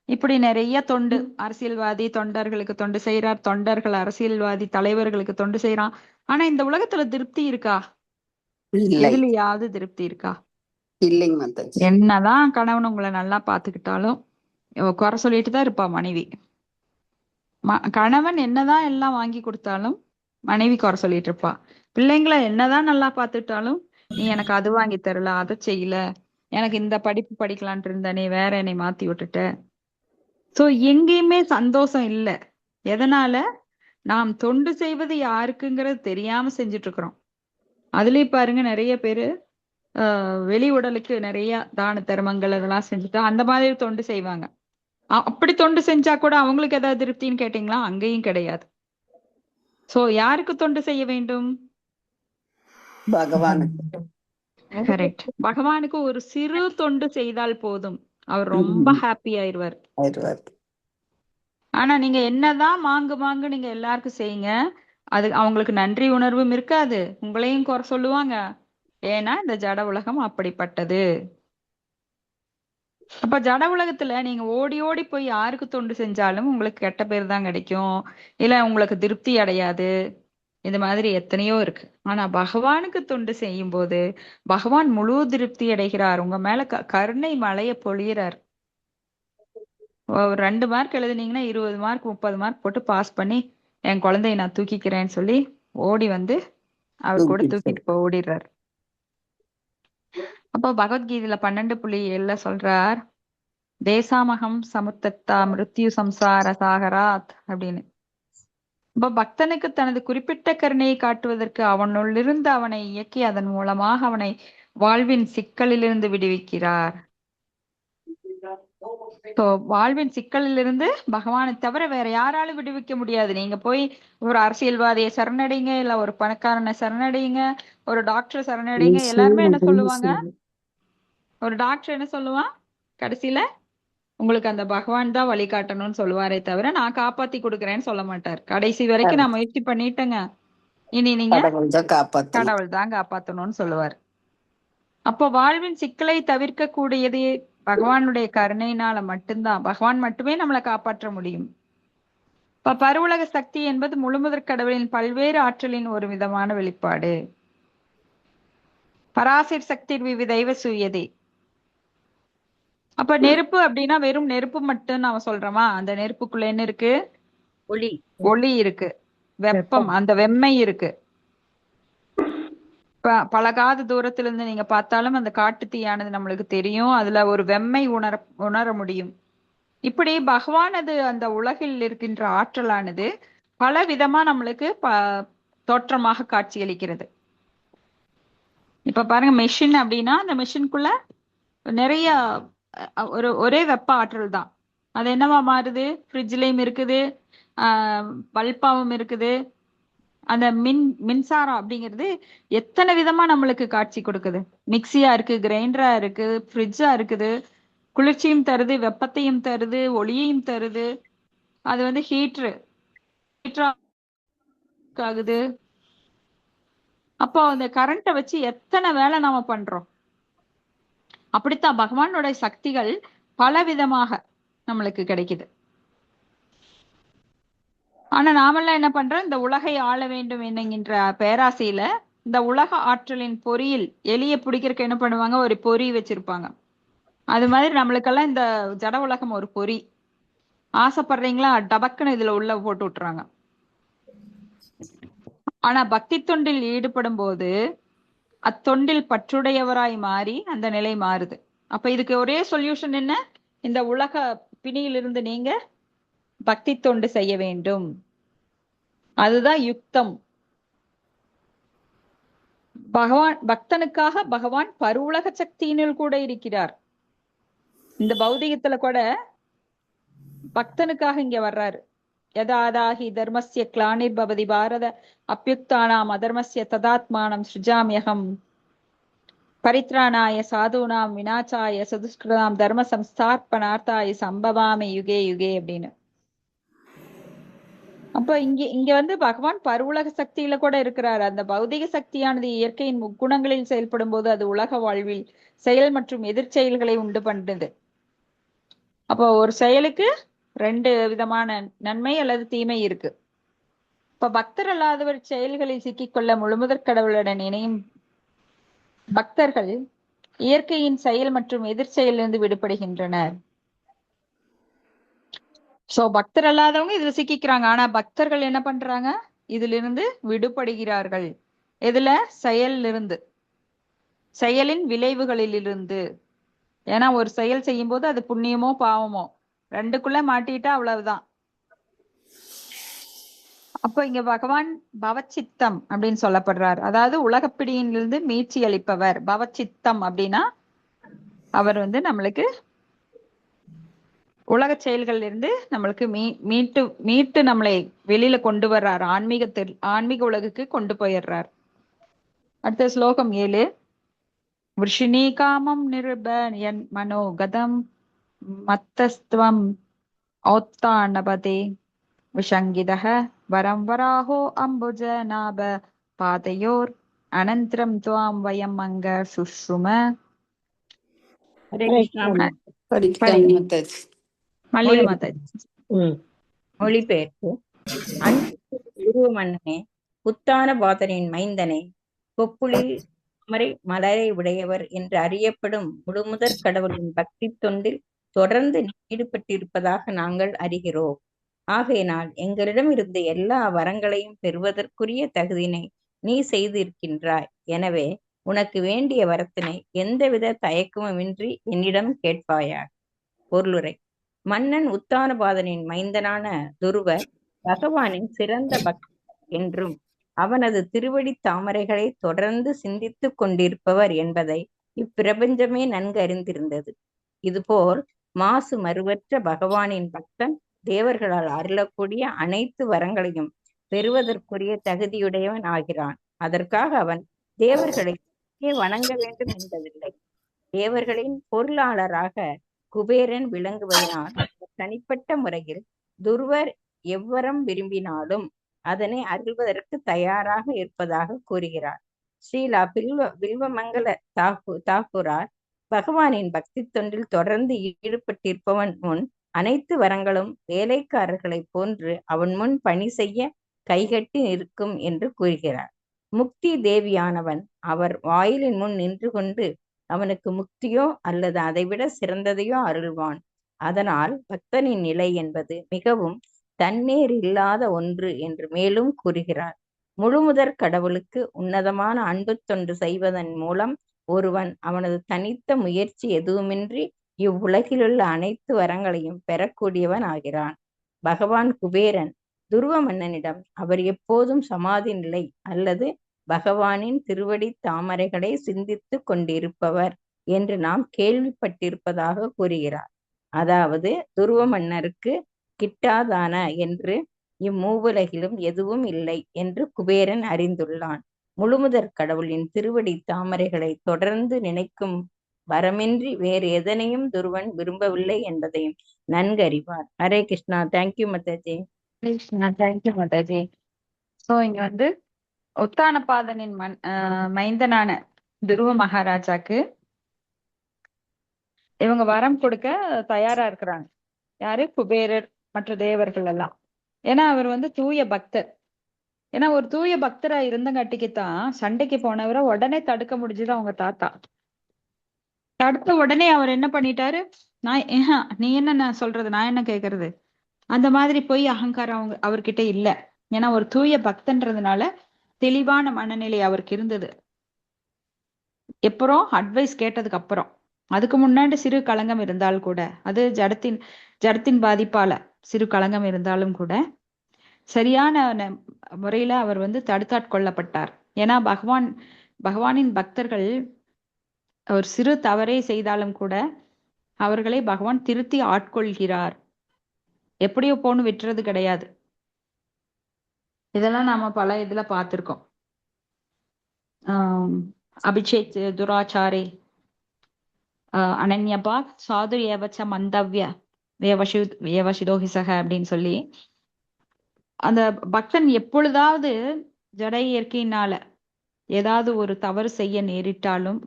இப்படி நிறைய தொண்டு. அரசியல்வாதி தொண்டர்களுக்கு தொண்டு செய்யறார், தொண்டர்கள் அரசியல்வாதி தலைவர்களுக்கு தொண்டு செய்யறான். ஆனா இந்த உலகத்துல திருப்தி இருக்கா? எதுலயாவது திருப்தி இருக்கா? இல்லைங்க. என்னதான் கணவன் உங்களை நல்லா பாத்துக்கிட்டாலும், குறை சொல்லிட்டு தான் இருப்பா மனைவி. கணவன் என்னதான் எல்லாம் வாங்கி கொடுத்தாலும் மனைவி குறை சொல்லிட்டு இருப்பா. பிள்ளைங்களை என்னதான் நல்லா பார்த்துட்டாலும் நீ எனக்கு அது வாங்கி தரல, அதை செய்யல, எனக்கு இந்த படிப்பு படிக்கலான்ட்டு இருந்த நீ வேற என்னை மாத்தி விட்டுட்ட. சோ எங்கேயுமே சந்தோஷம் இல்ல. எதனால? நாம் தொண்டு செய்வது யாருக்குங்கிறது தெரியாம செஞ்சுட்டு இருக்கிறோம். அதுலயும் பாருங்க, நிறைய பேரு வெளி உடலுக்கு நிறைய தான தர்மங்கள் அதெல்லாம் செஞ்சுட்டு அந்த மாதிரி தொண்டு செய்வாங்க. அப்படி தொண்டு செஞ்சா கூட அவங்களுக்கு ஏதாவது திருப்தின்னு கேட்டீங்களா? அங்கேயும் கிடையாது. சோ யாருக்கு தொண்டு செய்ய வேண்டும்? பகவானுக்கு. கரெக்ட். பகவானுக்கு ஒரு சிறு தொண்டு செய்தால் போதும், அவர் ரொம்ப ஹாப்பி ஆயிருவார். ஆனா நீங்க என்னதான் மாங்கு நீங்க எல்லாருக்கும் செய்யுங்க, அது அவங்களுக்கு நன்றி உணர்வும் இருக்காது, உங்களையும் குறை சொல்லுவாங்க. ஏன்னா இந்த ஜட உலகம் அப்படிப்பட்டது. அப்ப ஜட உலகத்துல நீங்க ஓடி ஓடி போய் யாருக்கு தொண்டு செஞ்சாலும் உங்களுக்கு கெட்ட பேர் தான் கிடைக்கும், இல்ல உங்களுக்கு திருப்தி அடையாது. இந்த மாதிரி எத்தனையோ இருக்கு. ஆனா பகவானுக்கு தொண்டு செய்யும் போது பகவான் முழு திருப்தி அடைகிறார். உங்க மேல கருணை மழைய பொழியிறார். ஒரு 2 மார்க் எழுதுனீங்கன்னா 20 மார்க் 30 மார்க் போட்டு பாஸ் பண்ணி என் குழந்தைய நான் தூக்கிக்கிறேன்னு சொல்லி ஓடி வந்து அவர் கூட தூக்கிட்டு ஓடிடுறார். அப்போ பகவத்கீதையில 12.7 சொல்றார், தேசாமகம் சமுத்தத்தா மிருத்யு சம்சார சாகராத் அப்படின்னு. இப்ப பக்தனுக்கு தனது குறிப்பிட்ட கருணையை காட்டுவதற்கு அவனுள்ளிருந்து அவனை இயக்கி அதன் மூலமாக அவனை வாழ்வின் சிக்கலிலிருந்து விடுவிக்கிறார். வாழ்வின் சிக்கலிலிருந்து பகவானை தவிர வேற யாராலும் விடுவிக்க முடியாது. நீங்க போய் ஒரு அரசியல்வாதியை சரணடைங்க, இல்ல ஒரு பணக்காரனை சரணடைங்க, ஒரு டாக்டர் சரணடைங்க, எல்லாருமே என்ன சொல்லுவாங்க? ஒரு டாக்டர் என்ன சொல்லுவான் கடைசியில? உங்களுக்கு அந்த பகவான் தான் வழிகாட்டணும்னு சொல்லுவாரே தவிர நான் காப்பாத்தி கொடுக்குறேன்னு சொல்ல மாட்டார். கடைசி வரைக்கும் நான் முயற்சி பண்ணிட்டேங்க, இனி நீங்க கடவுள் தான் காப்பாத்தணும்னு சொல்லுவார். அப்போ வாழ்வின் சிக்கலை தவிர்க்க கூடியது பகவானுடைய கருணையினால மட்டும்தான். பகவான் மட்டுமே நம்மளை காப்பாற்ற முடியும். இப்ப பருவுலக சக்தி என்பது முழுமுதற் கடவுளின் பல்வேறு ஆற்றலின் ஒரு விதமான வெளிப்பாடு. பராசர் சக்தி விவிதைவ சூயதே. அப்ப நெருப்பு அப்படின்னா வெறும் நெருப்பு மட்டும் நாம சொல்றோமா? அந்த நெருப்புக்குள்ள என்ன இருக்கு? ஒளி இருக்கு, வெப்பம், அந்த வெம்மை இருக்கு. பழகாத தூரத்துல இருந்து நீங்க பார்த்தாலும் அந்த காட்டு தீயானது நம்மளுக்கு தெரியும், அதுல ஒரு வெம்மை உணர முடியும். இப்படி பகவானது அந்த உலகில் இருக்கின்ற ஆற்றலானது பல விதமா நம்மளுக்கு தோற்றமாக காட்சியளிக்கிறது. இப்ப பாருங்க, மெஷின் அப்படின்னா அந்த மெஷின்குள்ள நிறைய ஒரே வெப்ப ஆற்றல் தான். அது என்னவா மாறுது? ஃப்ரிட்ஜ்லயும் இருக்குது, பல்பாவும் இருக்குது. அந்த மின்சாரம் அப்படிங்கிறது எத்தனை விதமா நம்மளுக்கு காட்சி கொடுக்குது. மிக்சியா இருக்கு, கிரைண்டரா இருக்கு, ஃப்ரிட்ஜா இருக்குது, குளிர்ச்சியும் தருது, வெப்பத்தையும் தருது, ஒளியையும் தருது. அது ஹீட்டர் ஆகுது. அப்போ அந்த கரண்ட்டை வச்சு எத்தனை வேலை நாம பண்றோம். அப்படித்தான் பகவானோட சக்திகள் பல விதமாக நம்மளுக்கு கிடைக்குது. ஆனா நாமெல்லாம் என்ன பண்றோம்? இந்த உலகை ஆள வேண்டும் என்கின்ற பேராசையில இந்த உலக ஆற்றலின் பொறியில் எலிய பிடிக்கிறதுக்கு என்ன பண்ணுவாங்க? ஒரு பொறி வச்சிருப்பாங்க. அது மாதிரி நம்மளுக்கெல்லாம் இந்த ஜட உலகம் ஒரு பொறி. ஆசைப்படுறீங்களா? டபக்குன்னு இதுல உள்ள போட்டு விட்டுறாங்க. ஆனா பக்தி தொண்டில் ஈடுபடும் போது அத்தொண்டில் பற்றுடையவராய் மாறி அந்த நிலை மாறுது. அப்ப இதுக்கு ஒரே சொல்யூஷன் என்ன? இந்த உலக பிணியிலிருந்து நீங்க பக்தி தொண்டு செய்ய வேண்டும். அதுதான் யுக்தம். பக்தனுக்காக பகவான் பருவுலக சக்தியினுள் கூட இருக்கிறார். இந்த பௌதிகத்துல கூட பக்தனுக்காக இங்க வர்றாரு. யதாதாஹி தர்மஸ்ய கிளானிர் பவதி பாரத அப்யுக்தானாம் அதர்மஸ்ய ததாத்மானம் ஸ்ருஜாம்யகம் பரித்ராணாய சாதுனாம் வினாச்சாய சதுஷ்கிருதாம் தர்ம சம்ஸ்தார்ப்பணார்த்தாய சம்பவாமி யுகே யுகே அப்படின்னு. அப்ப இங்க பகவான் பருவுலக சக்தியில கூட இருக்கிறார். அந்த பௌதிக சக்தியானது இயற்கையின் முக்குணங்களில் செயல்படும் போது அது உலக வாழ்வில் செயல் மற்றும் எதிர்ச்செயல்களை உண்டு பண்ணுது. அப்போ ஒரு செயலுக்கு 2 விதமான நன்மை அல்லது தீமை இருக்கு. இப்ப பக்தர் அல்லாதவர் செயல்களில் சிக்கிக்கொள்ள முழுமுதற் கடவுளுடன் இணையும் பக்தர்கள் இயற்கையின் செயல் மற்றும் எதிர்ச்செயலிருந்து விடுபடுகின்றனர். சோ பக்தர் அல்லாதவங்க இதுல சிக்கிக்கிறாங்க. ஆனா பக்தர்கள் என்ன பண்றாங்க? இதிலிருந்து விடுபடுகிறார்கள். எதுல? செயலிலிருந்து, செயலின் விளைவுகளிலிருந்து. ஏன்னா ஒரு செயல் செய்யும் போது அது புண்ணியமோ பாவமோ ரெண்டுக்குள்ள மாட்டிட்டா அவ்வளவுதான். அப்ப இங்க பகவான் பவச்சித்தம் அப்படின்னு சொல்லப்படுறார். அதாவது உலகப்பிடியிலிருந்து மீட்சி அளிப்பவர். பவச்சித்தம் அப்படின்னா அவர் நம்மளுக்கு உலக செயல்கள்ல இருந்து நம்மளுக்கு மீட்டு மீட்டு நம்மளை வெளியில கொண்டு வர்றார். ஆன்மீக உலகுக்கு கொண்டு போயிடுறார். அடுத்த ஸ்லோகம் 7. விருஷினி காமம் நிருபயன் மனோகதம் மத்தஸ்துவம் ஔத்தானபதே விஷங்கிதः வரம் வராஹோ அம்புஜ நாப பாதையோர் அனந்தரம் துவாம் வயம் அங்க சுஷ்ரும. ஹரே ஹரே கிருஷ்ணா. கிருஷ்ணா. படிக்காங்க முத்தாஜி. மல்லிகை மாதாஜி. மொழிபெயர்ப்பு. அன்பு குரு மன்னனே, உத்தான பாதரின் மைந்தனே, கொப்புளில் தாமரை மலரை உடையவர் என்று அறியப்படும் முழுமுதற் கடவுளின் பக்தி தொண்டில் தொடர்ந்து ஈடுபட்டிருப்பதாக நாங்கள் அறிகிறோம். ஆகையினால் எங்களிடம் இருந்து எல்லா வரங்களையும் பெறுவதற்குரிய தகுதினை நீ செய்திருக்கின்றாய். எனவே உனக்கு வேண்டிய வரத்தினை எந்தவித தயக்கமுமின்றி என்னிடம் கேட்பாயாக. பொருளுரை. மன்னன் உத்தானபாதனின் மைந்தனான துருவர் பகவானின் சிறந்த பக்தர் என்றும் அவனது திருவடி தாமரைகளை தொடர்ந்து சிந்தித்துக் கொண்டிருப்பவர் என்பதை இப்பிரபஞ்சமே நன்கு அறிந்திருந்தது. இதுபோல் மாசு மறுவற்ற பகவானின் பக்தன் தேவர்களால் அருளக்கூடிய அனைத்து வரங்களையும் பெறுவதற்குரிய தகுதியுடையவன் ஆகிறான். அதற்காக அவன் தேவர்களை வணங்க வேண்டும் என்பதில்லை. தேவர்களின் பொருளாளராக குபேரன் விளங்குவதனால் தனிப்பட்ட முறையில் துருவர் எவ்வரம் விரும்பினாலும் அதனை அருள்வதற்கு தயாராக இருப்பதாக கூறுகிறார். ஸ்ரீலா வில்வமங்கல தாக்கூரார் பகவானின் பக்தி தொண்டில் தொடர்ந்து ஈடுபட்டிருப்பவன் முன் அனைத்து வரங்களும் வேலைக்காரர்களை போன்று அவன் முன் பணி செய்ய கைகட்டி நிற்கும் என்று கூறுகிறார். முக்தி தேவியானவன் அவர் வாயிலின் முன் நின்று கொண்டு அவனுக்கு முக்தியோ அல்லது அதைவிட சிறந்ததையோ அருள்வான். அதனால் பக்தனின் நிலை என்பது மிகவும் தண்ணீர் இல்லாத ஒன்று என்று மேலும் கூறுகிறார். முழுமுதற் கடவுளுக்கு உன்னதமான அன்பு தொண்டு செய்வதன் மூலம் ஒருவன் அவனது தனித்த முயற்சி எதுவுமின்றி இவ்வுலகிலுள்ள அனைத்து வரங்களையும் பெறக்கூடியவன் ஆகிறான். பகவான் குபேரன் துருவ மன்னனிடம் அவர் எப்போதும் சமாதி நிலை அல்லது பகவானின் திருவடி தாமரைகளை சிந்தித்து கொண்டிருப்பவர் என்று நாம் கேள்விப்பட்டிருப்பதாக கூறுகிறார். அதாவது துருவ மன்னருக்கு கிட்டாதான என்று இம்மூவுலகிலும் எதுவும் இல்லை என்று குபேரன் அறிந்துள்ளான். முழுமுதற் கடவுளின் திருவடி தாமரைகளை தொடர்ந்து நினைக்கும் வரமின்றி வேறு எதனையும் துருவன் விரும்பவில்லை என்பதையும் நன்கு அறிவார். Hare Krishna. Thank you Mataji. Krishna, thank you mataji. So இங்க உத்தானபாதனின் மைந்தனான துருவ மகாராஜாக்கு இவங்க வரம் கொடுக்க தயாரா இருக்கிறாங்க. யாரு? குபேரர், மற்ற தேவர்கள் எல்லாம். ஏன்னா அவர் தூய பக்தர். ஏன்னா ஒரு தூய பக்தரா இருந்தங்காட்டிக்குத்தான் சண்டைக்கு போனவரை உடனே தடுக்க முடிஞ்சது அவங்க தாத்தா. தடுத்த உடனே அவர் என்ன பண்ணிட்டாரு? நீ என்ன நான் சொல்றது, நான் என்ன கேக்குறது, அந்த மாதிரி போய் அகங்காரம் அவர்கிட்ட இல்ல. ஏன்னா ஒரு தூய பக்தன்றதுனால தெளிவான மனநிலை அவருக்கு இருந்தது. எப்பறம் அட்வைஸ் கேட்டதுக்கு அப்புறம். அதுக்கு முன்னாடி சிறு களங்கம் இருந்தால் கூட, அது ஜடத்தின் பாதிப்பால சிறு களங்கம் இருந்தாலும் கூட சரியான முறையில அவர் தடுத்தாட்கொள்ளப்பட்டார். ஏன்னா பகவானின் பக்தர்கள் ஒரு சிறு தவறை செய்தாலும் கூட அவர்களை பகவான் திருத்தி ஆட்கொள்கிறார். எப்படியோ போன்னு விட்டுறது கிடையாது. இதெல்லாம் நாம பல இதுல பார்த்திருக்கோம். அபிஷேக் துராச்சாரே அனன்யபாக் சாது ஏவச்ச மந்தவ்ய வேவசிதோஹிசக அப்படின்னு சொல்லி அந்த பக்தன் எப்பொழுதாவது ஜட இயற்கையினால ஏதாவது ஒரு தவறு செய்ய நேரிட்டாலும்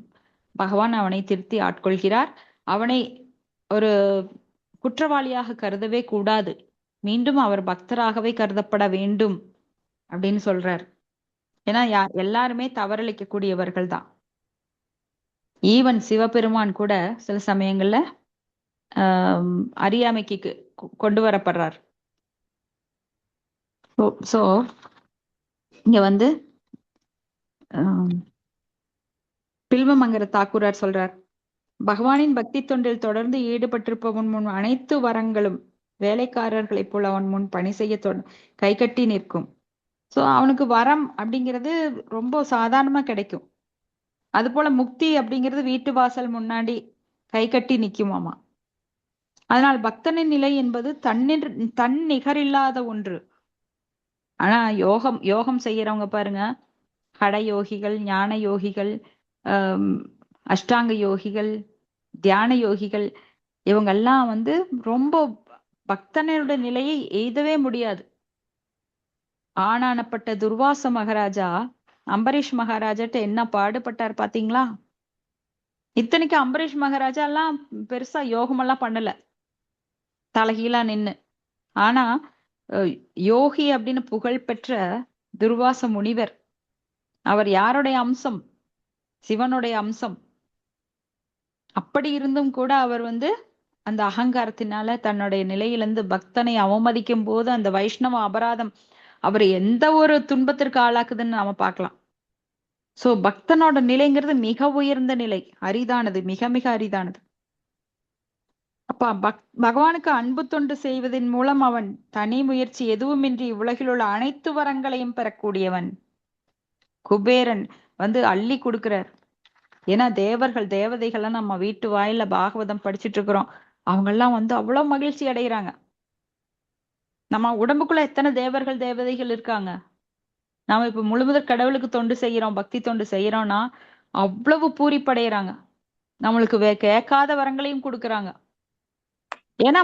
பகவான் அவனை திருத்தி ஆட்கொள்கிறார். அவனை ஒரு குற்றவாளியாக கருதவே கூடாது, மீண்டும் அவர் பக்தராகவே கருதப்பட வேண்டும் அப்படின்னு சொல்றார். ஏன்னா எல்லாருமே தவறளிக்க கூடியவர்கள் தான். ஈவன் சிவபெருமான் கூட சில சமயங்கள்ல அறியாமைக்கு கொண்டு வரப்படுறார். சோ இங்க வந்து பில்வமங்கர தாக்கூரார் சொல்றார், பகவானின் பக்தி தொண்டில் தொடர்ந்து ஈடுபட்டிருப்பவன் முன் அனைத்து வரங்களும் வேலைக்காரர்களைப் போல அவன் முன் பணி செய்ய கை கட்டி நிற்கும். சோ அவனுக்கு வரம் அப்படிங்கிறது ரொம்ப சாதாரணமா கிடைக்கும். அது போல முக்தி அப்படிங்கிறது வீட்டு வாசல் முன்னாடி கை கட்டி நிக்குமாமா. அதனால் பக்தனின் நிலை என்பது தன் நிகரில்லாத ஒன்று. ஆனா யோகம் செய்யறவங்க பாருங்க, ஹடயோகிகள், ஞான யோகிகள், அஷ்டாங்க யோகிகள், தியான யோகிகள், இவங்கெல்லாம் வந்து ரொம்ப பக்தனோட நிலையை எய்தவே முடியாது. ஆனானப்பட்ட துர்வாச மகாராஜா அம்பரீஷ் மகாராஜாட்ட என்ன பாடுபட்டார் பாத்தீங்களா? இத்தனைக்கு அம்பரீஷ் மகாராஜா எல்லாம் பெருசா யோகமெல்லாம் பண்ணல, தலகீழா நின்னு. ஆனா யோகி அப்படின்னு புகழ் பெற்ற துர்வாச முனிவர், அவர் யாருடைய அம்சம்? சிவனுடைய அம்சம். அப்படி இருந்தும் கூட அவர் வந்து அந்த அகங்காரத்தினால தன்னுடைய நிலையிலிருந்து பக்தனை அவமதிக்கும் போது அந்த வைஷ்ணவ அபராதம் அவர் எந்த ஒரு துன்பத்திற்கு ஆளாக்குதுன்னு நாம பார்க்கலாம். சோ பக்தனோட நிலைங்கிறது மிக உயர்ந்த நிலை, அரிதானது, மிக மிக அரிதானது. அப்ப பகவானுக்கு அன்பு தொண்டு செய்வதன் மூலம் அவன் தனி முயற்சி எதுவுமின்றி உலகில் உள்ள அனைத்து வரங்களையும் பெறக்கூடியவன். குபேரன் வந்து அள்ளி கொடுக்கிறார். ஏன்னா தேவர்கள் தேவதைகள்லாம் நம்ம வீட்டு வாயில பாகவதம் படிச்சுட்டு இருக்கிறோம், அவங்க எல்லாம் வந்து அவ்வளவு மகிழ்ச்சி அடைகிறாங்க. நம்ம உடம்புக்குள்ள எத்தனை தேவர்கள் தேவதைகள் இருக்காங்க. நாம இப்ப முழுமுதற் கடவுளுக்கு தொண்டு செய்யறோம், பக்தி தொண்டு செய்யறோம்னா அவ்வளவு பூரிப்படைகிறாங்க. நம்மளுக்கு கேட்காத வரங்களையும் கொடுக்கறாங்க. ஏன்னா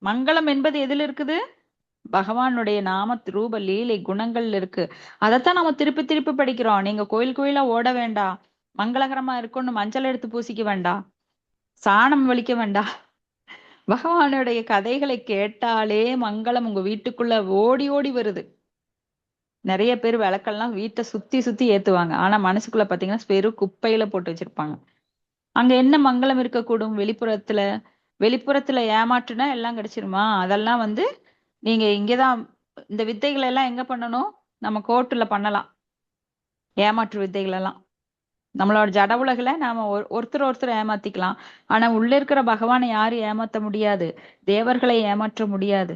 மங்களம் என்பது எதுல இருக்குது? பகவானுடைய நாம ரூப லீலை குணங்கள் இருக்கு. அதைத்தான் நம்ம திருப்பி திருப்பி படிக்கிறோம். நீங்க கோயில் கோயிலா ஓட வேண்டாம், மங்களகரமா இருக்கும்னு மஞ்சள் எடுத்து பூசிக்க வேண்டாம், சாணம் வலிக்க வேண்டாம். பகவானுடைய கதைகளை கேட்டாலே மங்களம் உங்க வீட்டுக்குள்ள ஓடி ஓடி வருது. நிறைய பேர் விளக்கெல்லாம் வீட்டை சுத்தி சுத்தி ஏத்துவாங்க, ஆனா மனசுக்குள்ள பாத்தீங்கன்னா வெறும் குப்பையில போட்டு வச்சிருப்பாங்க. அங்க என்ன மங்களம் இருக்கக்கூடும்? வெளிப்புறத்துல ஏமாற்றுனா எல்லாம் கிடைச்சிருமா? அதெல்லாம் வந்து நீங்க இங்கதான் இந்த வித்தைகள் எல்லாம் எங்க பண்ணணும்? நம்ம கோர்ட்டுல பண்ணலாம். ஏமாற்று வித்தைகள் எல்லாம் நம்மளோட ஜட உலகுல நாம ஒருத்தர் ஏமாத்திக்கலாம். ஆனா உள்ள இருக்கிற பகவானை யாரும் ஏமாத்த முடியாது, தேவர்களை ஏமாற்ற முடியாது.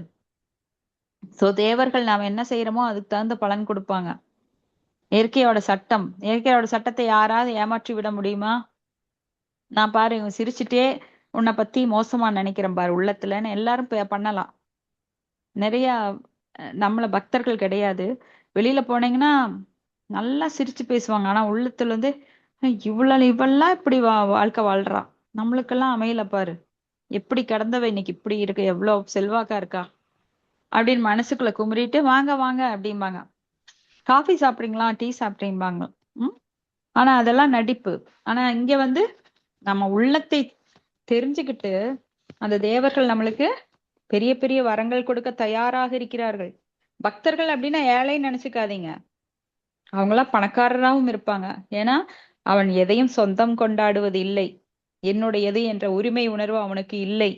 சோ தேவர்கள் நாம என்ன செய்யறோமோ அதுக்கு தகுந்த பலன் கொடுப்பாங்க. இயற்கையோட சட்டத்தை யாராவது ஏமாற்றி விட முடியுமா? நான் பாரு இவன் சிரிச்சுட்டே உன்னை பத்தி மோசமா நினைக்கிறேன் பாரு உள்ளத்துலன்னு எல்லாரும் பண்ணலாம். நிறைய நம்மள பக்தர்கள் கிடையாது, வெளியில போனீங்கன்னா நல்லா சிரிச்சு பேசுவாங்க, ஆனா உள்ளத்துல வந்து இவெல்லாம் இப்படி வாழ்க்கை வாழ்றா, நம்மளுக்கெல்லாம் அமையல பாரு, எப்படி கிடந்தவ இன்னைக்கு இப்படி இருக்கு, எவ்வளவு செல்வாக்கா இருக்கா அப்படின்னு மனசுக்குள்ள குமுறிட்டு வாங்க வாங்க அப்படிம்பாங்க. காஃபி சாப்பிட்றீங்களா, டீ சாப்பிட்றீங்கபாங்க. ஆனா அதெல்லாம் நடிப்பு. ஆனா இங்க வந்து நம்ம உள்ளத்தை தெரிஞ்சுக்கிட்டு அந்த தேவர்கள் நம்மளுக்கு பெரிய பெரிய வரங்கள் கொடுக்க தயாராக இருக்கிறார்கள். பக்தர்கள் அப்படின்னா ஏழைன்னு நினைச்சுக்காதீங்க, அவங்களாம் பணக்காரராகவும் இருப்பாங்க. ஏன்னா அவன் எதையும் சொந்தம் கொண்டாடுவது இல்லை, என்னுடையது என்ற உரிமை உணர்வு அவனுக்கு இல்லை.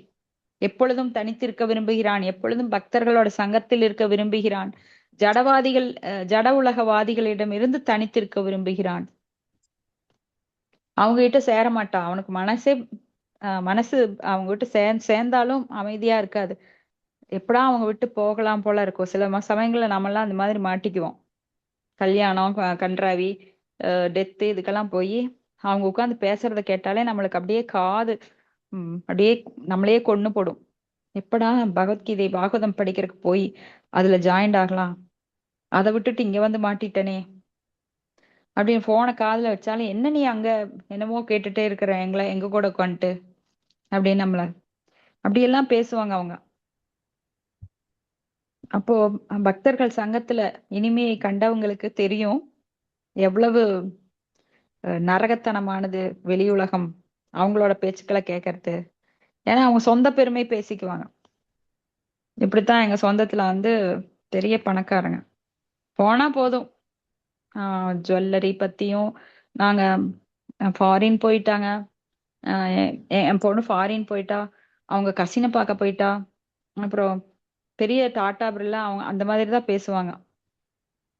எப்பொழுதும் தனித்திருக்க விரும்புகிறான், எப்பொழுதும் பக்தர்களோட சங்கத்தில் இருக்க விரும்புகிறான், ஜட உலகவாதிகளிடம் இருந்து தனித்திருக்க விரும்புகிறான். அவங்க கிட்ட சேர மாட்டான். அவனுக்கு மனசு அவங்க விட்டு சேர்ந்தாலும் அமைதியா இருக்காது. எப்படா அவங்க விட்டு போகலாம் போல இருக்கும். சில சமயங்கள்ல நம்மெல்லாம் அந்த மாதிரி மாட்டிக்குவோம். கல்யாணம், கன்றாவி, டெத்து இதுக்கெல்லாம் போய் அவங்க உட்கார்ந்து பேசுறத கேட்டாலே நம்மளுக்கு அப்படியே காது அப்படியே நம்மளையே கொன்னு போடும். எப்படா பகவத்கீதை பாகவதம் படிக்கிறதுக்கு போய் அதுல ஜாயிண்ட் ஆகலாம், அதை விட்டுட்டு இங்க வந்து மாட்டிட்டனே அப்படின்னு போனை காதுல வச்சாலும் என்ன நீ அங்க என்னமோ கேட்டுட்டே இருக்கிற எங்க கூட உட்காந்துட்டு அப்படின்னு நம்மள அப்படியெல்லாம் பேசுவாங்க அவங்க. அப்போ பக்தர்கள் சங்கத்துல இனிமையை கண்டவங்களுக்கு தெரியும் எவ்வளவு நரகத்தனமானது வெளியுலகம் அவங்களோட பேச்சுக்களை கேட்கறது. ஏன்னா அவங்க சொந்த பெருமை பேசிக்குவாங்க. இப்படித்தான் எங்க சொந்தத்துல வந்து பெரிய பணக்காரங்க போனா போதும், ஜுவல்லரி பத்தியும், நாங்க ஃபாரின் போயிட்டாங்க, என் பொண்ணு ஃபாரின் போயிட்டா, அவங்க கசினை பார்க்க போயிட்டா, அப்புறம் பெரிய டாட்டா பிர்லா அவங்க அந்த மாதிரி தான் பேசுவாங்க.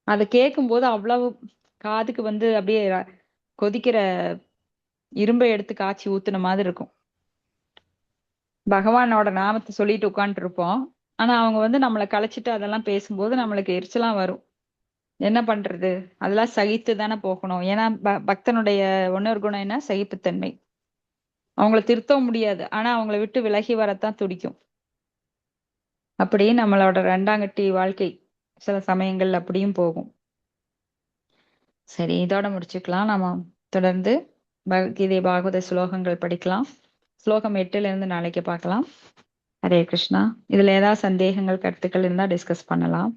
அதை கேட்கும்போது அவ்வளவு காதுக்கு வந்து அப்படியே கொதிக்கிற இரும்பை எடுத்து காய்ச்சி ஊத்துன மாதிரி இருக்கும். பகவானோட நாமத்தை சொல்லிட்டு உட்காந்துட்டு இருப்போம். ஆனா அவங்க வந்து நம்மளை கலைச்சிட்டு அதெல்லாம் பேசும்போது நம்மளுக்கு எரிச்சலாம் வரும். என்ன பண்றது? அதெல்லாம் சகித்து தானே போகணும். ஏன்னா பக்தனுடைய இன்னொரு குணம் என்ன? சகிப்புத்தன்மை. அவங்கள திருத்தவும் முடியாது, ஆனா அவங்கள விட்டு விலகி வரத்தான் துடிக்கும். அப்படி நம்மளோட ரெண்டாங்கட்டி வாழ்க்கை சில சமயங்கள் அப்படியும் போகும். சரி, இதோட முடிச்சுக்கலாம். நம்ம தொடர்ந்து பகவத்கீதை பாகவத ஸ்லோகங்கள் படிக்கலாம். ஸ்லோகம் 8ல இருந்து நாளைக்கு பார்க்கலாம். ஹரே கிருஷ்ணா. இதுல ஏதாவது சந்தேகங்கள் கருத்துக்கள் இருந்தா டிஸ்கஸ் பண்ணலாம்.